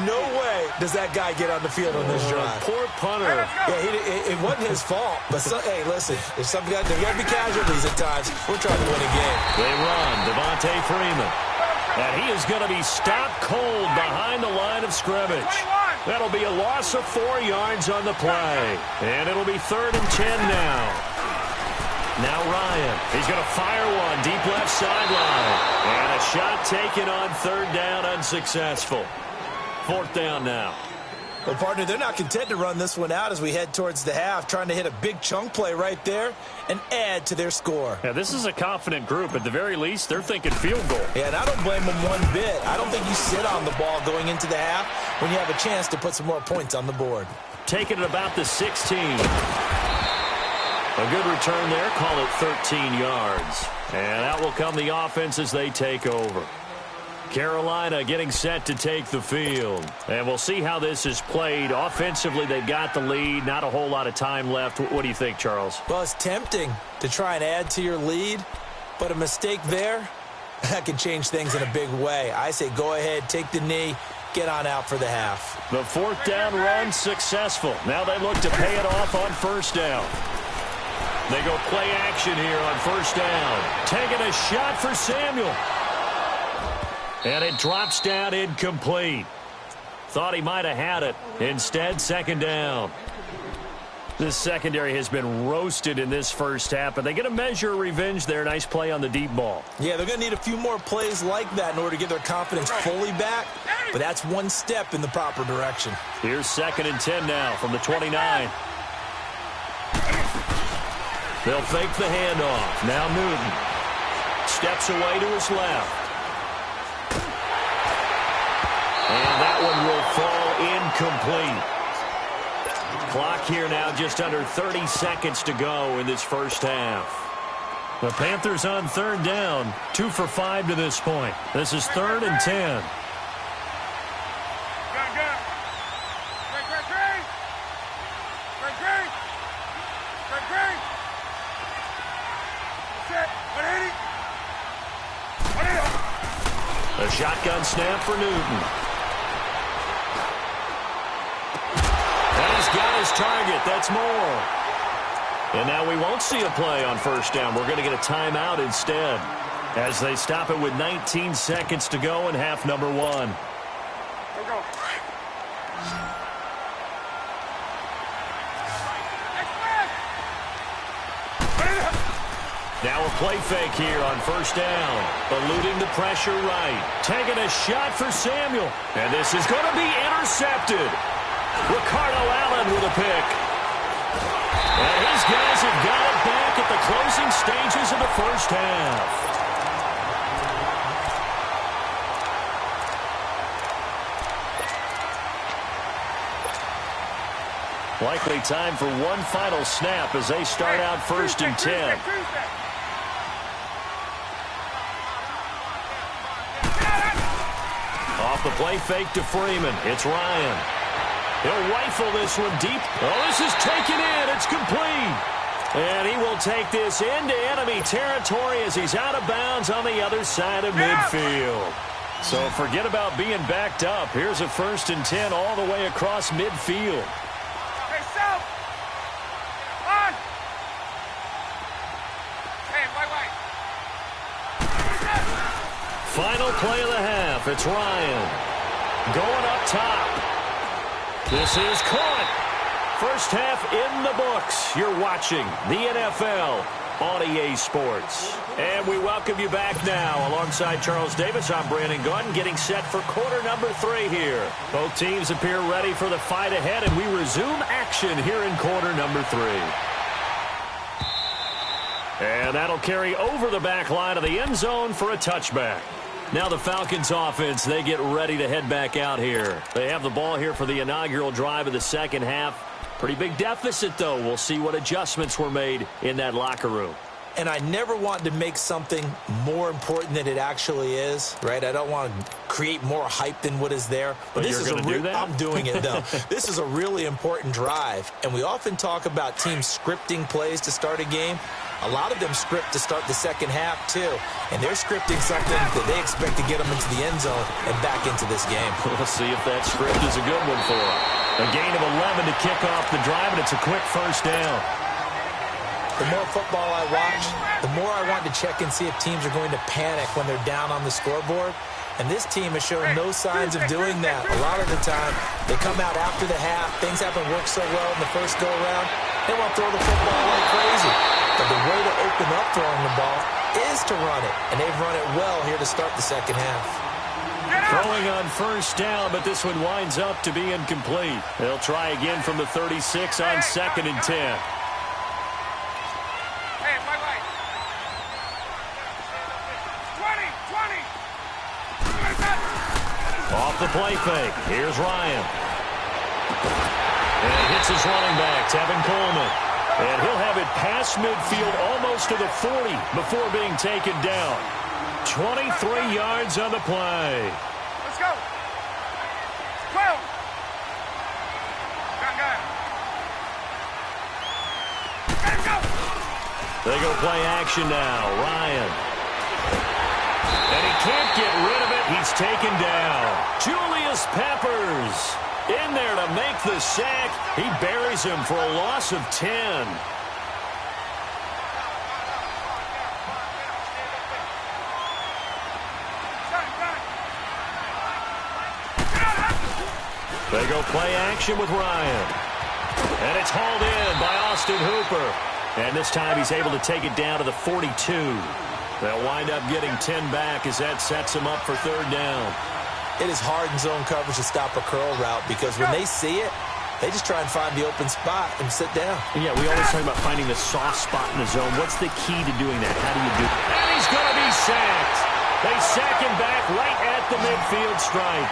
No way does that guy get on the field on this drive. Poor punter. Yeah, it wasn't his fault. But, hey, listen, there's got to be casualties at times. We're trying to win a game. They run. Devontae Freeman. And he is going to be stopped cold behind the line of scrimmage. That'll be a loss of 4 yards on the play. And it'll be 3rd and 10 now. Now Ryan. He's going to fire one deep left sideline. And a shot taken on 3rd down, unsuccessful. 4th down now. Well, partner, they're not content to run this one out as we head towards the half, trying to hit a big chunk play right there and add to their score. Yeah, this is a confident group. At the very least, they're thinking field goal. Yeah, and I don't blame them one bit. I don't think you sit on the ball going into the half when you have a chance to put some more points on the board. Taking it about the 16. A good return there. Call it 13 yards. And out will come the offense as they take over. Carolina getting set to take the field. And we'll see how this is played. Offensively, they've got the lead. Not a whole lot of time left. What do you think, Charles? Well, it's tempting to try and add to your lead, but a mistake there, that can change things in a big way. I say go ahead, take the knee, get on out for the half. The 4th down run successful. Now they look to pay it off on 1st down. They go play action here on 1st down. Taking a shot for Samuel. And it drops down incomplete. Thought he might have had it. Instead, 2nd down. This secondary has been roasted in this first half, but they get a measure of revenge there. Nice play on the deep ball. Yeah, they're going to need a few more plays like that in order to get their confidence fully back, but that's one step in the proper direction. Here's 2nd and 10 now from the 29. They'll fake the handoff. Now Newton steps away to his left. And that one will fall incomplete. Clock here now just under 30 seconds to go in this first half. The Panthers on 3rd down, 2 for 5 to this point. This is 3rd and 10. A shotgun snap for Newton. And he's got his target. That's more. And now we won't see a play on 1st down. We're going to get a timeout instead as they stop it with 19 seconds to go in half number 1. Now a play fake here on 1st down. Eluding the pressure right. Taking a shot for Samuel. And this is going to be intercepted. Ricardo Allen with a pick. And his guys have got it back at the closing stages of the first half. Likely time for one final snap as they start out 1st and 10. Off the play fake to Freeman. It's Ryan. He'll rifle this one deep. Oh, this is taken in. It's complete. And he will take this into enemy territory as he's out of bounds on the other side of midfield. So forget about being backed up. Here's a 1st and 10 all the way across midfield. Hey, South! On! Hey, wait. Final play of the half. It's Ryan going up top. This is caught. First half in the books. You're watching the NFL on EA Sports. And we welcome you back now. Alongside Charles Davis, I'm Brandon Gordon, getting set for quarter number 3 here. Both teams appear ready for the fight ahead, and we resume action here in quarter number 3. And that'll carry over the back line of the end zone for a touchback. Now the Falcons offense, they get ready to head back out here. They have the ball here for the inaugural drive of the second half. Pretty big deficit, though. We'll see what adjustments were made in that locker room. And I never want to make something more important than it actually is, right? I don't want to create more hype than what is there. But this is I'm doing it, though. This is a really important drive. And we often talk about teams scripting plays to start a game. A lot of them script to start the second half, too. And they're scripting something that they expect to get them into the end zone and back into this game. We'll see if that script is a good one for them. A gain of 11 to kick off the drive, and it's a quick first down. The more football I watch, the more I want to check and see if teams are going to panic when they're down on the scoreboard. And this team has shown no signs of doing that. A lot of the time, they come out after the half. Things haven't worked so well in the first go-around. They want to throw the football like crazy. But the way to open up throwing the ball is to run it. And they've run it well here to start the second half. Throwing on first down, but this one winds up to be incomplete. They'll try again from the 36 on 2nd and 10. Hey, wait. 20. Off the play fake. Here's Ryan. And he hits his running back, Tevin Coleman. And he'll have it past midfield almost to the 40 before being taken down. 23 yards on the play. Let's go. 12. Got it. Go. They go play action now. Ryan. And he can't get rid of it. He's taken down. Julius Peppers in there to make the sack. He buries him for a loss of 10. They go play action with Ryan. And it's hauled in by Austin Hooper. And this time he's able to take it down to the 42. They'll wind up getting 10 back as that sets him up for 3rd down. It is hard in zone coverage to stop a curl route because when they see it, they just try and find the open spot and sit down. Yeah, we always talk about finding the soft spot in the zone. What's the key to doing that? How do you do it? And he's going to be sacked. They sack him back right at the midfield stripe.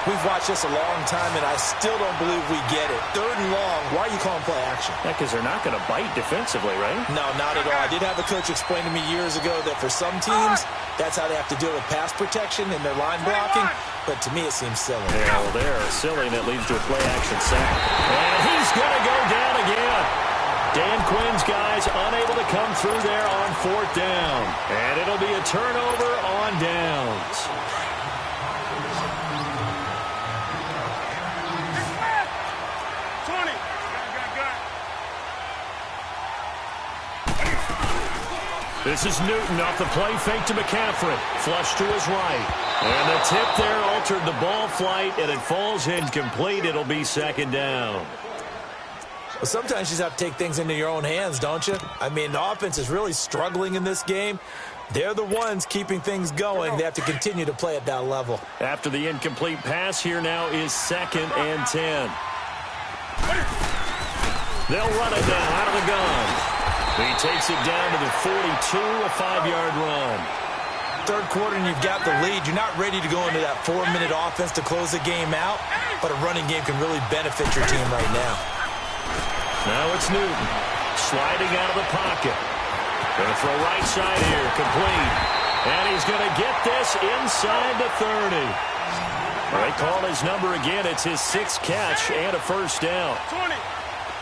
We've watched this a long time, and I still don't believe we get it. 3rd and long, why are you calling play action? Yeah, because they're not going to bite defensively, right? No, not at all. I did have a coach explain to me years ago that for some teams, that's how they have to deal with pass protection and their line blocking. But to me, it seems silly. Yeah, well, they're silly, and it leads to a play action sack. And he's going to go down again. Dan Quinn's guys unable to come through there on 4th down. And it'll be a turnover on downs. This is Newton off the play fake to McCaffrey. Flush to his right. And the tip there altered the ball flight, and it falls incomplete. It'll be 2nd down. Well, sometimes you just have to take things into your own hands, don't you? I mean, the offense is really struggling in this game. They're the ones keeping things going. They have to continue to play at that level. After the incomplete pass, here now is 2nd and 10. They'll run it now out of the gun. He takes it down to the 42, a 5-yard run. 3rd quarter and you've got the lead. You're not ready to go into that 4-minute offense to close the game out, but a running game can really benefit your team right now. Now it's Newton sliding out of the pocket. Going to throw right side here, complete. And he's going to get this inside the 30. They call his number again. It's his 6th catch and a first down. 20.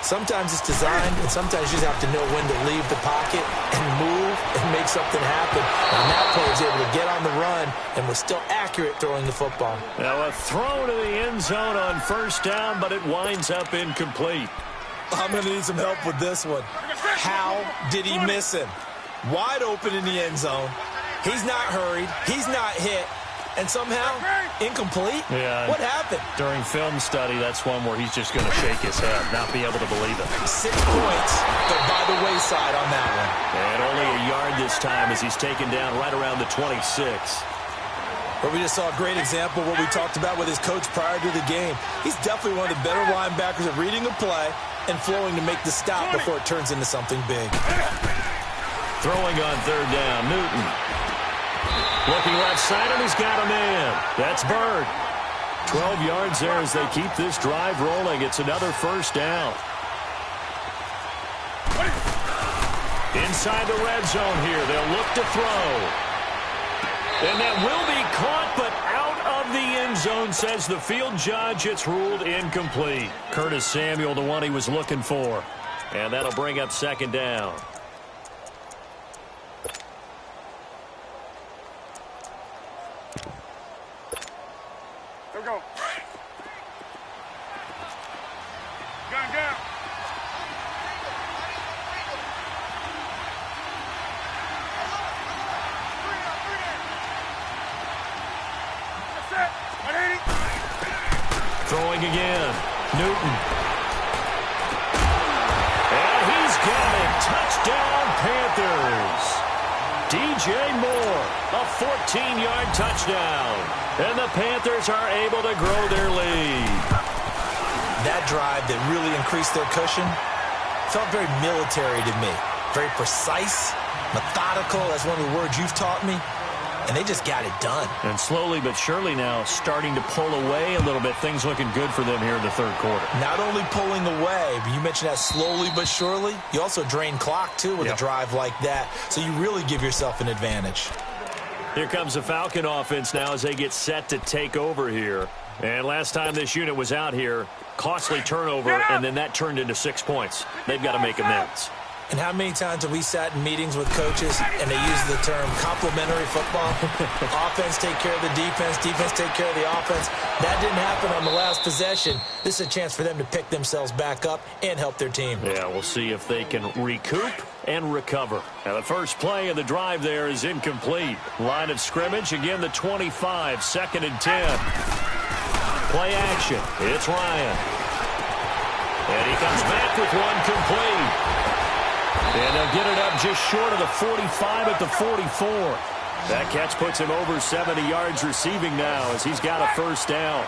Sometimes it's designed, and sometimes you just have to know when to leave the pocket and move and make something happen. And that player was able to get on the run and was still accurate throwing the football. Now a throw to the end zone on first down, but it winds up incomplete. I'm going to need some help with this one. How did he miss him? Wide open in the end zone. He's not hurried. He's not hit. And somehow, incomplete? Yeah. What happened? During film study, that's one where he's just going to shake his head, not be able to believe it. 6 points, but by the wayside on that one. And only a yard this time as he's taken down right around the 26. But we just saw a great example of what we talked about with his coach prior to the game. He's definitely one of the better linebackers at reading a play and flowing to make the stop before it turns into something big. Throwing on third down, Newton. Looking left side, and he's got a man. That's Bird. 12 yards there as they keep this drive rolling. It's another first down. Inside the red zone here. They'll look to throw. And that will be caught, but out of the end zone, says the field judge. It's ruled incomplete. Curtis Samuel, the one he was looking for. And that'll bring up second down. Here we go. Gun down. That's it. 180. Throwing again. Newton. And he's got it. Touchdown, Panthers. DJ Moore, a 14-yard touchdown. And the Panthers are able to grow their lead. That drive that really increased their cushion felt very military to me. Very precise, methodical. That's one of the words you've taught me. And they just got it done. And slowly but surely now starting to pull away a little bit. Things looking good for them here in the third quarter. Not only pulling away, but you mentioned that slowly but surely. You also drain clock, too, with a drive like that. So you really give yourself an advantage. Here comes the Falcon offense now as they get set to take over here. And last time this unit was out here, costly turnover, and then that turned into 6 points. They've got to make amends. And how many times have we sat in meetings with coaches and they use the term complementary football? Offense take care of the defense, defense take care of the offense. That didn't happen on the last possession. This is a chance for them to pick themselves back up and help their team. Yeah, we'll see if they can recoup and recover. Now, the first play of the drive there is incomplete. Line of scrimmage, again, the 25, 2nd and 10. Play action. It's Ryan. And he comes back with one complete. And they'll get it up just short of the 45 at the 44. That catch puts him over 70 yards receiving now as he's got a first down.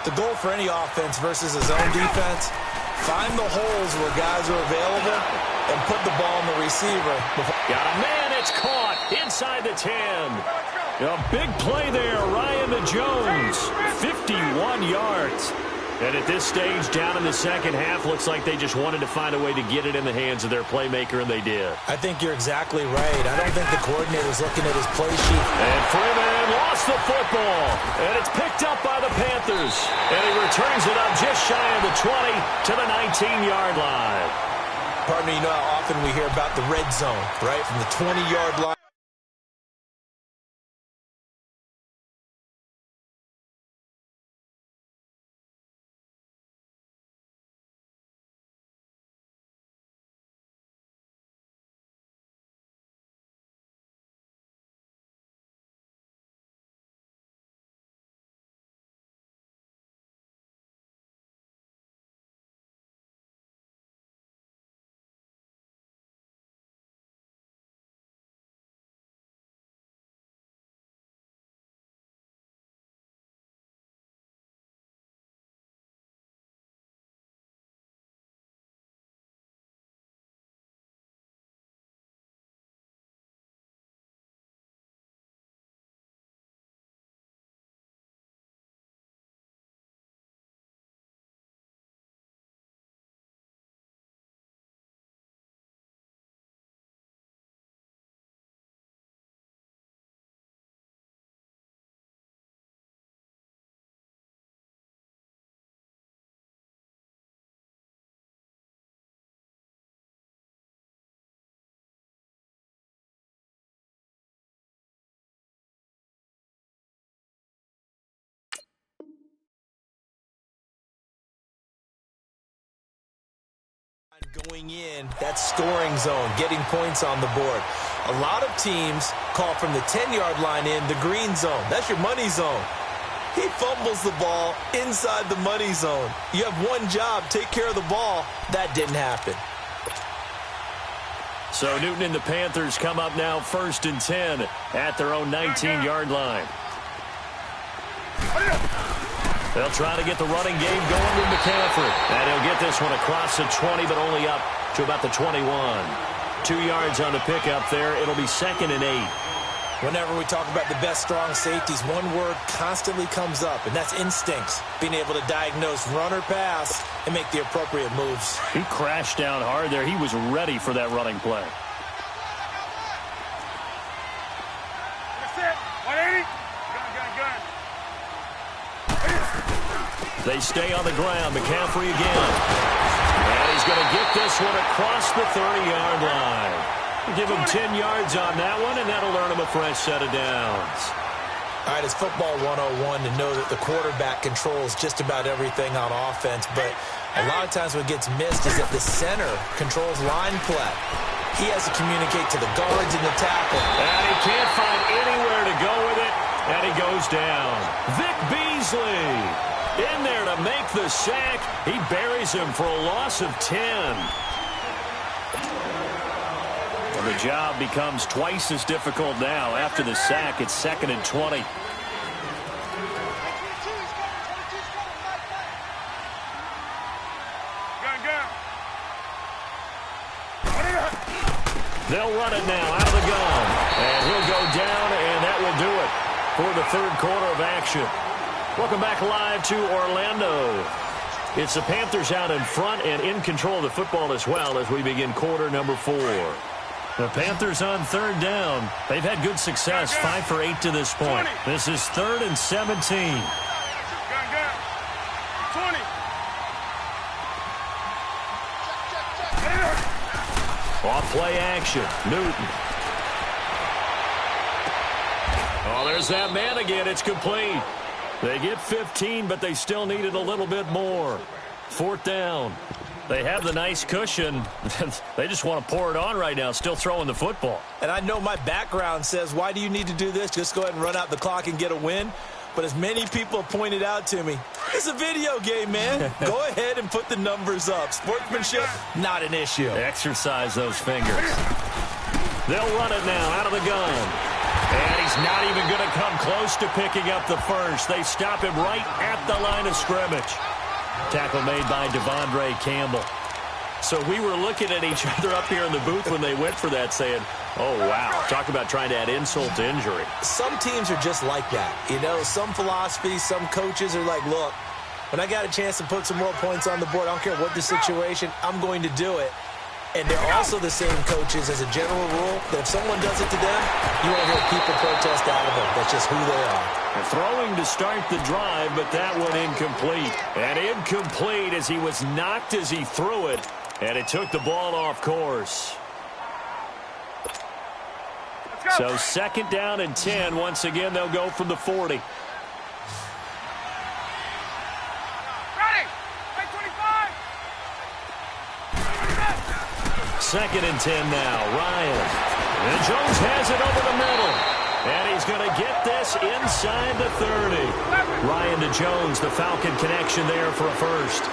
The goal for any offense versus his own defense, find the holes where guys are available and put the ball in the receiver. Got a man, it's caught inside the 10. A big play there, Ryan to Jones, 51 yards. And at this stage, down in the second half, looks like they just wanted to find a way to get it in the hands of their playmaker, and they did. I think you're exactly right. I don't think the coordinator's looking at his play sheet. And Freeman lost the football, and it's picked up by the Panthers. And he returns it up just shy of the 20 to the 19-yard line. Pardon me, you know how often we hear about the red zone, right, from the 20-yard line. Going in, that scoring zone, getting points on the board. A lot of teams call from the 10-yard line in the green zone. That's your money zone. He fumbles the ball inside the money zone. You have one job, take care of the ball. That didn't happen. So Newton and the Panthers come up now 1st and 10 at their own 19-yard line. They'll try to get the running game going with McCaffrey. And he'll get this one across the 20, but only up to about the 21. 2 yards on the pickup there. It'll be 2nd and 8. Whenever we talk about the best strong safeties, one word constantly comes up, and that's instincts. Being able to diagnose run or pass and make the appropriate moves. He crashed down hard there. He was ready for that running play. That's it. 180. Gun. They stay on the ground. McCaffrey again. And he's going to get this one across the 30-yard line. Give him 10 yards on that one, and that'll earn him a fresh set of downs. All right, it's football 101 to know that the quarterback controls just about everything on offense, but a lot of times what gets missed is that the center controls line play. He has to communicate to the guards and the tackle. And he can't find anywhere to go with it, and he goes down. Vic Beasley in there to make the sack. He buries him for a loss of 10. The job becomes twice as difficult now. After the sack, it's 2nd and 20. They'll run it now out of the gun. And he'll go down, and that will do it for the 3rd quarter of action. Welcome back live to Orlando. It's the Panthers out in front and in control of the football as well as we begin quarter number 4. The Panthers on 3rd down. They've had good success, 5 for 8 to this point. This is 3rd and 17. 20. Off play action. Newton. Oh, there's that man again. It's complete. They get 15, but they still needed a little bit more. 4th down. They have the nice cushion. They just want to pour it on right now, still throwing the football. And I know my background says, why do you need to do this? Just go ahead and run out the clock and get a win. But as many people pointed out to me, it's a video game, man. Go ahead and put the numbers up. Sportsmanship, not an issue. Exercise those fingers. They'll run it now out of the gun. And he's not even going to come close to picking up the first. They stop him right at the line of scrimmage. Tackle made by Devondre Campbell. So we were looking at each other up here in the booth when they went for that saying, oh, wow, talk about trying to add insult to injury. Some teams are just like that. You know, some philosophies, some coaches are like, look, when I got a chance to put some more points on the board, I don't care what the situation, I'm going to do it. And they're also the same coaches as a general rule that if someone does it to them, you won't hear people protest out of it. That's just who they are. Throwing to start the drive, but that one incomplete. And incomplete as he was knocked as he threw it, and it took the ball off course. So 2nd down and 10. Once again, they'll go from the 40. Ready. 25. 2nd and 10 now. Ryan. And Jones has it over the middle. And he's going to get this inside the 30. Ryan to Jones, the Falcon connection there for a first.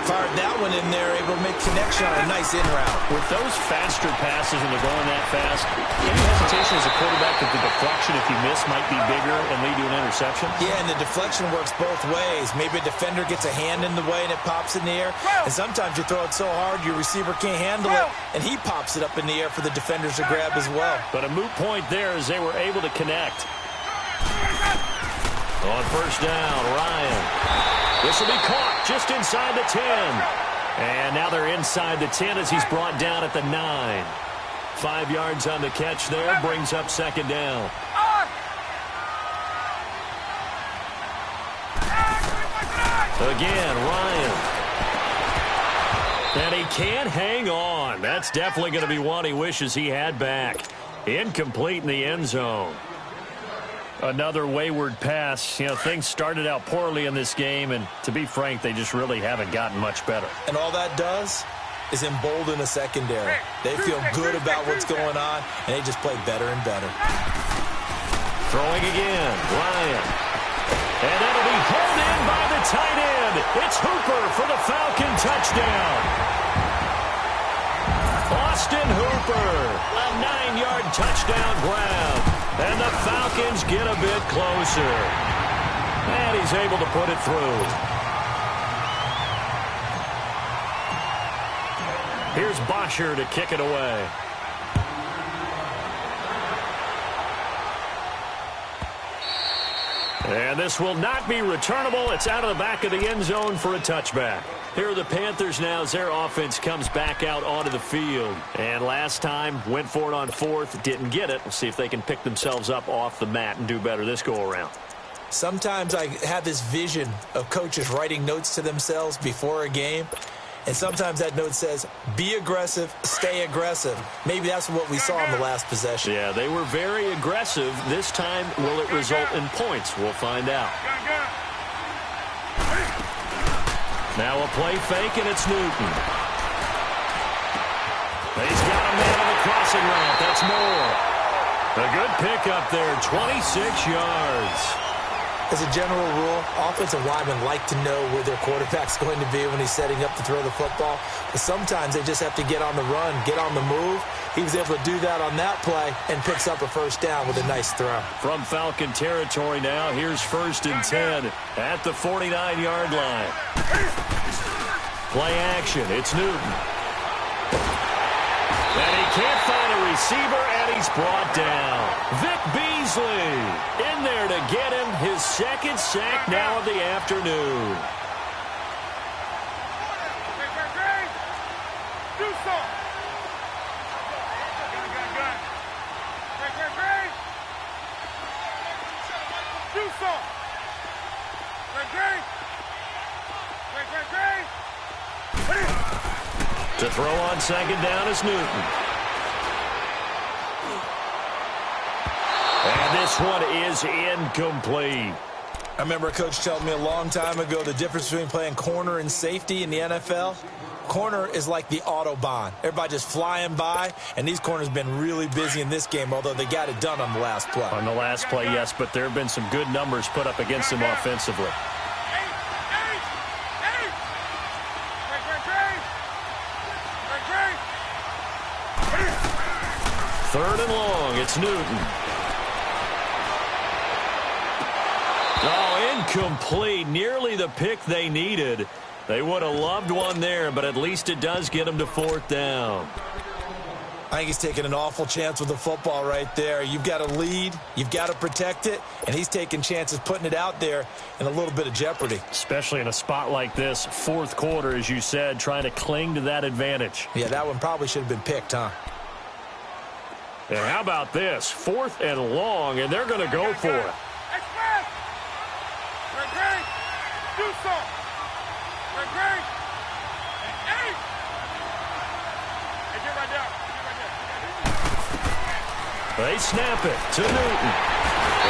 Fired that one in there, able to make connection on a nice in route. With those faster passes and they're going that fast, any hesitation as a quarterback that the deflection, if you miss, might be bigger and lead to an interception? Yeah, and the deflection works both ways. Maybe a defender gets a hand in the way and it pops in the air. And sometimes you throw it so hard your receiver can't handle it, and he pops it up in the air for the defenders to grab as well. But a moot point there as they were able to connect. On 1st down, Ryan. This will be caught just inside the 10. And now they're inside the 10 as he's brought down at the 9. 5 yards on the catch there, brings up 2nd down. Again, Ryan. And he can't hang on. That's definitely going to be one he wishes he had back. Incomplete in the end zone. Another wayward pass. You know, things started out poorly in this game, and to be frank, they just really haven't gotten much better. And all that does, is embolden the secondary. They feel good about what's going on, and they just play better and better. Throwing again, Ryan. And that'll be pulled in by the tight end. It's Hooper for the Falcon touchdown. Austin Hooper, a 9-yard touchdown grab. And the Falcons get a bit closer. And he's able to put it through. Here's Bosher to kick it away. And this will not be returnable. It's out of the back of the end zone for a touchback. Here are the Panthers now as their offense comes back out onto the field. And last time, went for it on fourth, didn't get it. We'll see if they can pick themselves up off the mat and do better this go-around. Sometimes I have this vision of coaches writing notes to themselves before a game. And sometimes that note says, be aggressive, stay aggressive. Maybe that's what we saw in the last possession. Yeah, they were very aggressive. This time, will it result in points? We'll find out. Now a play fake, and it's Newton. He's got a man on the crossing route. That's Moore. A good pickup there, 26 yards. As a general rule, offensive linemen like to know where their quarterback's going to be when he's setting up to throw the football. But sometimes they just have to get on the run, get on the move. He was able to do that on that play and picks up a first down with a nice throw. From Falcon territory now, here's 1st and 10 at the 49-yard line. Play action, it's Newton. And he can't find a receiver, and he's brought down. Vic Beasley in there to get him his 2nd sack now of the afternoon. To throw on 2nd down is Newton. And this one is incomplete. I remember a coach telling me a long time ago the difference between playing corner and safety in the NFL. Corner is like the Autobahn. Everybody just flying by, and these corners have been really busy in this game, although they got it done on the last play. On the last play, yes, but there have been some good numbers put up against them offensively. Third and long, it's Newton. Oh, incomplete. Nearly the pick they needed. They would have loved one there, but at least it does get them to 4th down. I think he's taking an awful chance with the football right there. You've got to lead, you've got to protect it, and he's taking chances putting it out there in a little bit of jeopardy. Especially in a spot like this, 4th quarter, as you said, trying to cling to that advantage. Yeah, that one probably should have been picked, huh? And how about this? 4th and long, and they're going to go for it. They snap it to Newton.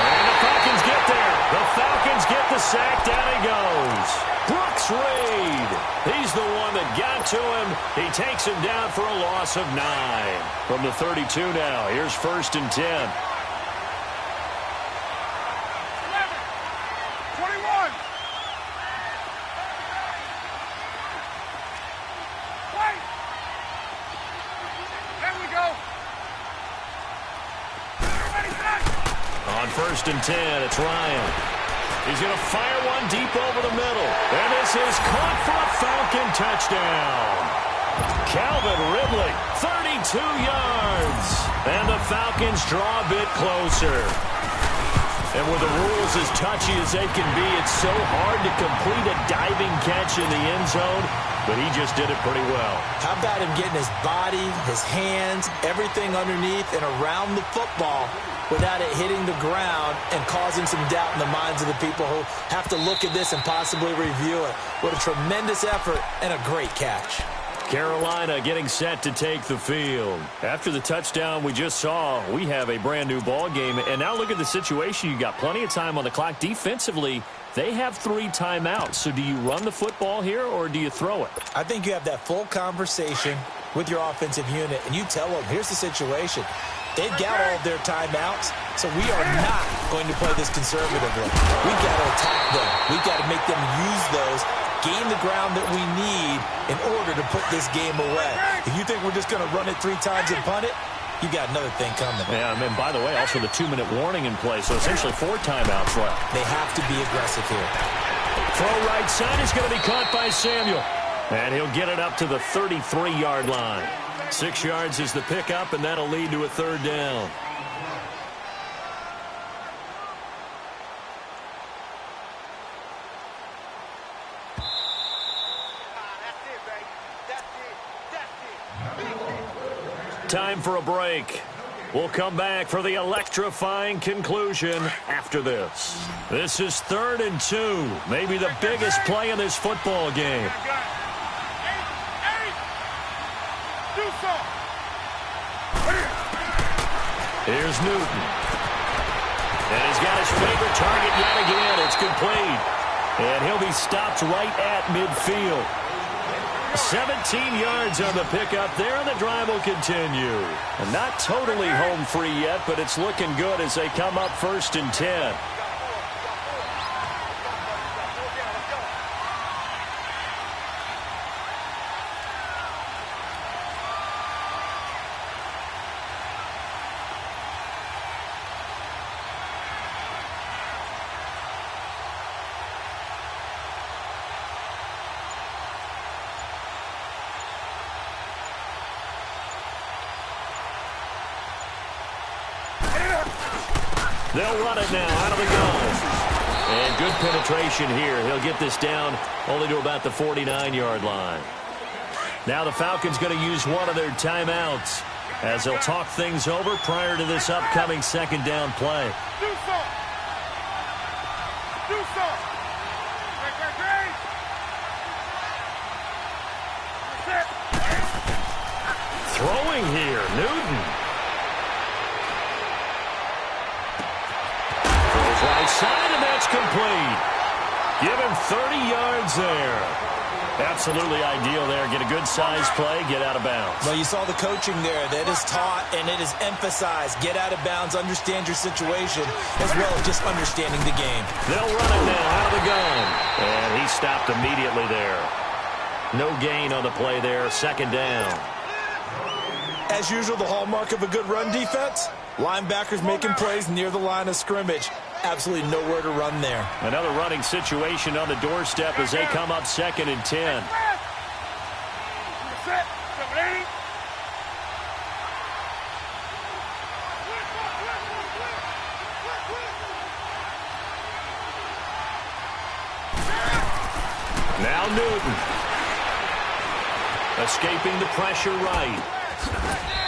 And the Falcons get there. The Falcons get the sack. Down he goes. Brooks Reed. He's the one that got to him. He takes him down for a loss of 9. From the 32 now, here's 1st and 10. 11, 21. Wait. There we go. On 1st and 10, it's Ryan. He's going to fire one deep over the middle. And this is caught for a Falcon touchdown. Calvin Ridley, 32 yards. And the Falcons draw a bit closer. And with the rules as touchy as they can be, it's so hard to complete a diving catch in the end zone. But he just did it pretty well. How about him getting his body, his hands, everything underneath and around the football without it hitting the ground and causing some doubt in the minds of the people who have to look at this and possibly review it. What a tremendous effort and a great catch. Carolina getting set to take the field. After the touchdown we just saw, we have a brand new ball game. And now look at the situation. You got plenty of time on the clock. Defensively, they have 3 timeouts. So do you run the football here or do you throw it? I think you have that full conversation with your offensive unit, and you tell them, here's the situation. They've got all of their timeouts, so we are not going to play this conservatively. We've got to attack them. We've got to make them use those, gain the ground that we need in order to put this game away. If you think we're just going to run it 3 times and punt it, you got another thing coming. Yeah, and by the way, also the 2-minute warning in play, so essentially 4 timeouts left. They have to be aggressive here. Throw right side is going to be caught by Samuel. And he'll get it up to the 33-yard line. 6 yards is the pickup, and that'll lead to a 3rd down. Time for a break. We'll come back for the electrifying conclusion after this. This is 3rd and 2, maybe the biggest play in this football game. Here's Newton. And he's got his favorite target yet again. It's complete. And he'll be stopped right at midfield. 17 yards on the pickup there, and the drive will continue. And not totally home free yet, but it's looking good as they come up 1st and 10. They'll run it now out of the gun. And good penetration here. He'll get this down only to about the 49-yard line. Now the Falcons going to use one of their timeouts as they'll talk things over prior to this upcoming 2nd down play. Throwing here, Newton. Right side, and that's complete. Give him 30 yards there. Absolutely ideal there. Get a good size play, get out of bounds. Well, you saw the coaching there. That is taught and it is emphasized. Get out of bounds, understand your situation, as well as just understanding the game. They'll run it now out of the gun. And he stopped immediately there. No gain on the play there. 2nd down. As usual, the hallmark of a good run defense, linebackers making plays near the line of scrimmage. Absolutely nowhere to run there. Another running situation on the doorstep as they come up 2nd and 10. Now Newton. Escaping the pressure right.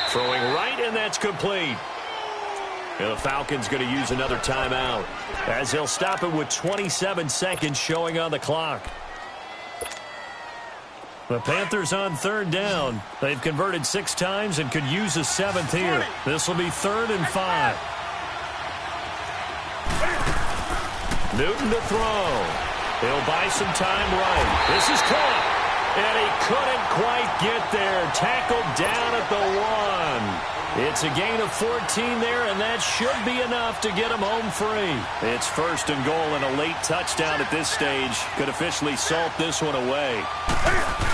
Throwing right, and that's complete. And the Falcons going to use another timeout as he'll stop it with 27 seconds showing on the clock. The Panthers on 3rd down. They've converted 6 times and could use a 7th here. This will be 3rd and 5. Newton to throw. He'll buy some time right. This is caught. And he couldn't quite get there. Tackled down at the 1. It's a gain of 14 there, and that should be enough to get him home free. It's 1st and goal, and a late touchdown at this stage could officially salt this one away.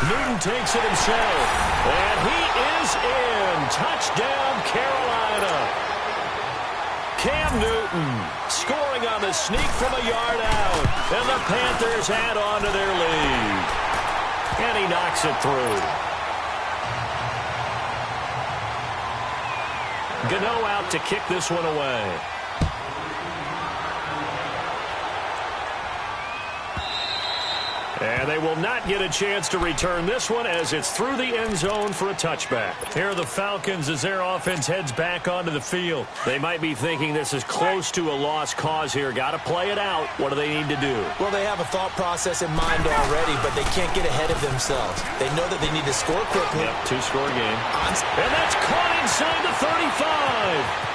Newton takes it himself, and he is in. Touchdown, Carolina. Cam Newton scoring on the sneak from a yard out, and the Panthers add on to their lead. And he knocks it through. Gano out to kick this one away. And they will not get a chance to return this one as it's through the end zone for a touchback. Here are the Falcons as their offense heads back onto the field. They might be thinking this is close to a lost cause here. Got to play it out. What do they need to do? Well, they have a thought process in mind already, but they can't get ahead of themselves. They know that they need to score quickly. Yep, two-score game. And that's caught inside the 35.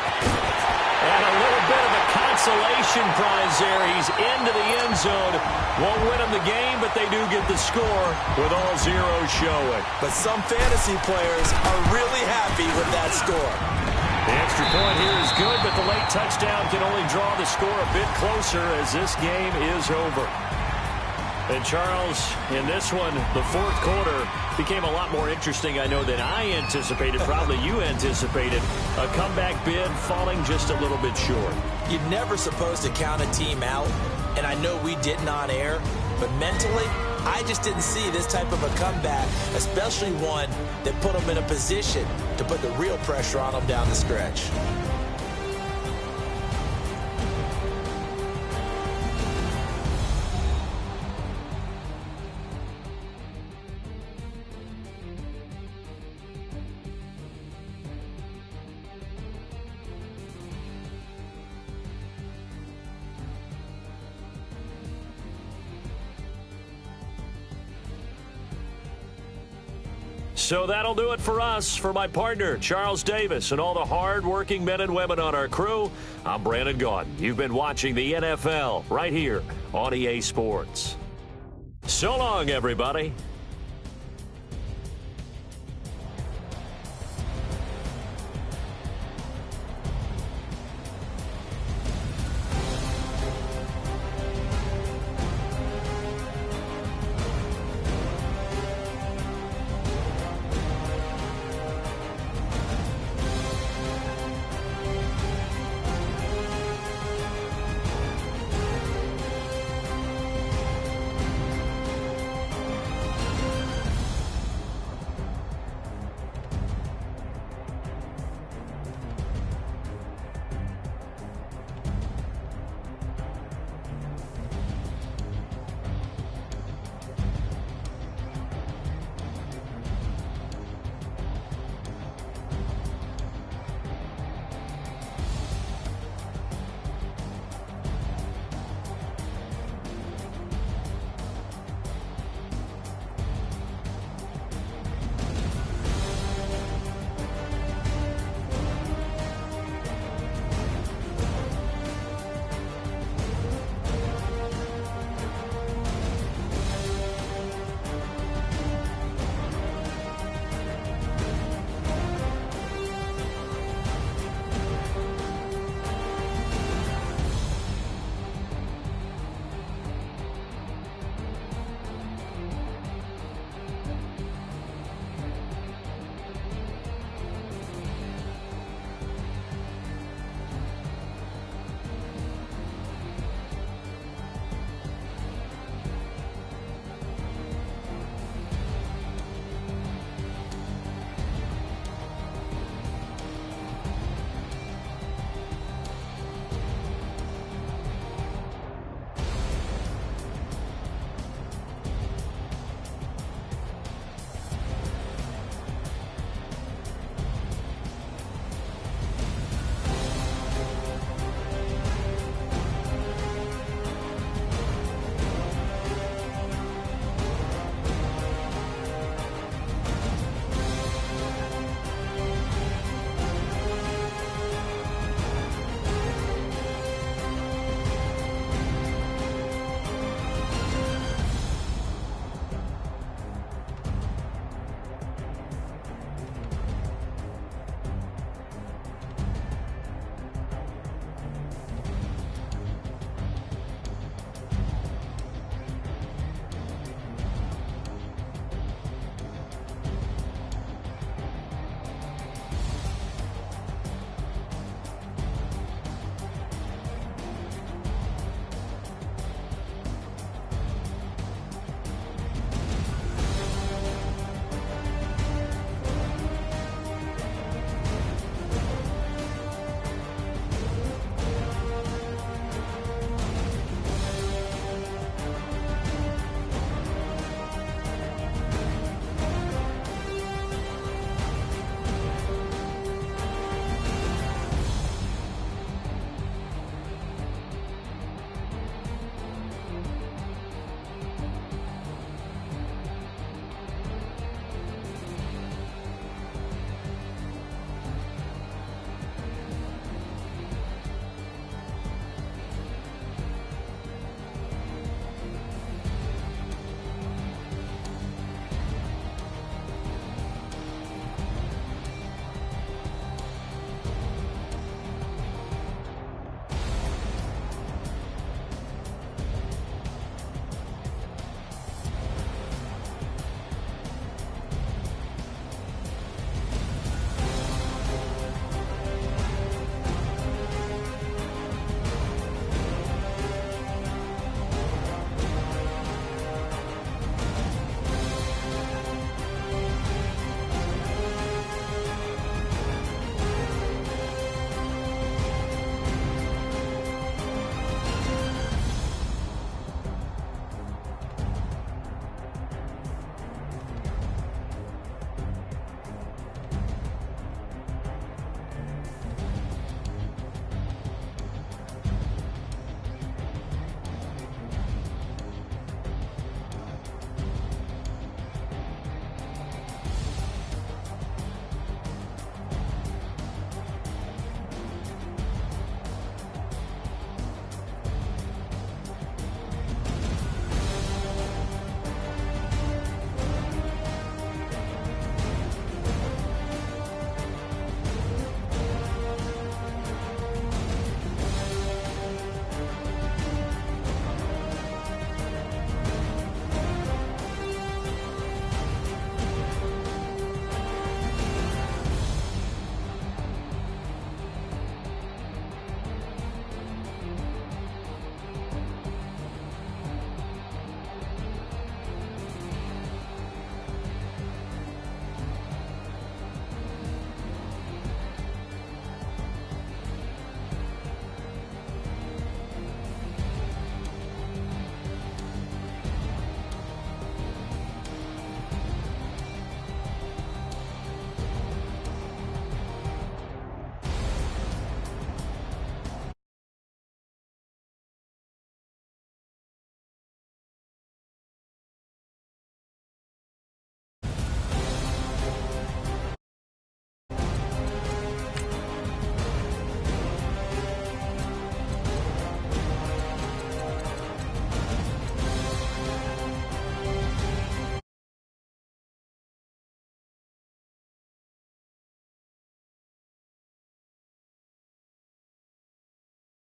And a little bit of a consolation prize there. He's into the end zone. Won't win him the game, but they do get the score with all zeros showing. But some fantasy players are really happy with that score. The extra point here is good, but the late touchdown can only draw the score a bit closer as this game is over. And Charles, in this one, the fourth quarter became a lot more interesting, I know, than I anticipated. Probably you anticipated. A comeback bid falling just a little bit short. You're never supposed to count a team out, and I know we didn't on air, but mentally, I just didn't see this type of a comeback, especially one that put them in a position to put the real pressure on them down the stretch. So that'll do it for us. For my partner, Charles Davis, and all the hard-working men and women on our crew, I'm Brandon Gaudin. You've been watching the NFL right here on EA Sports. So long, everybody.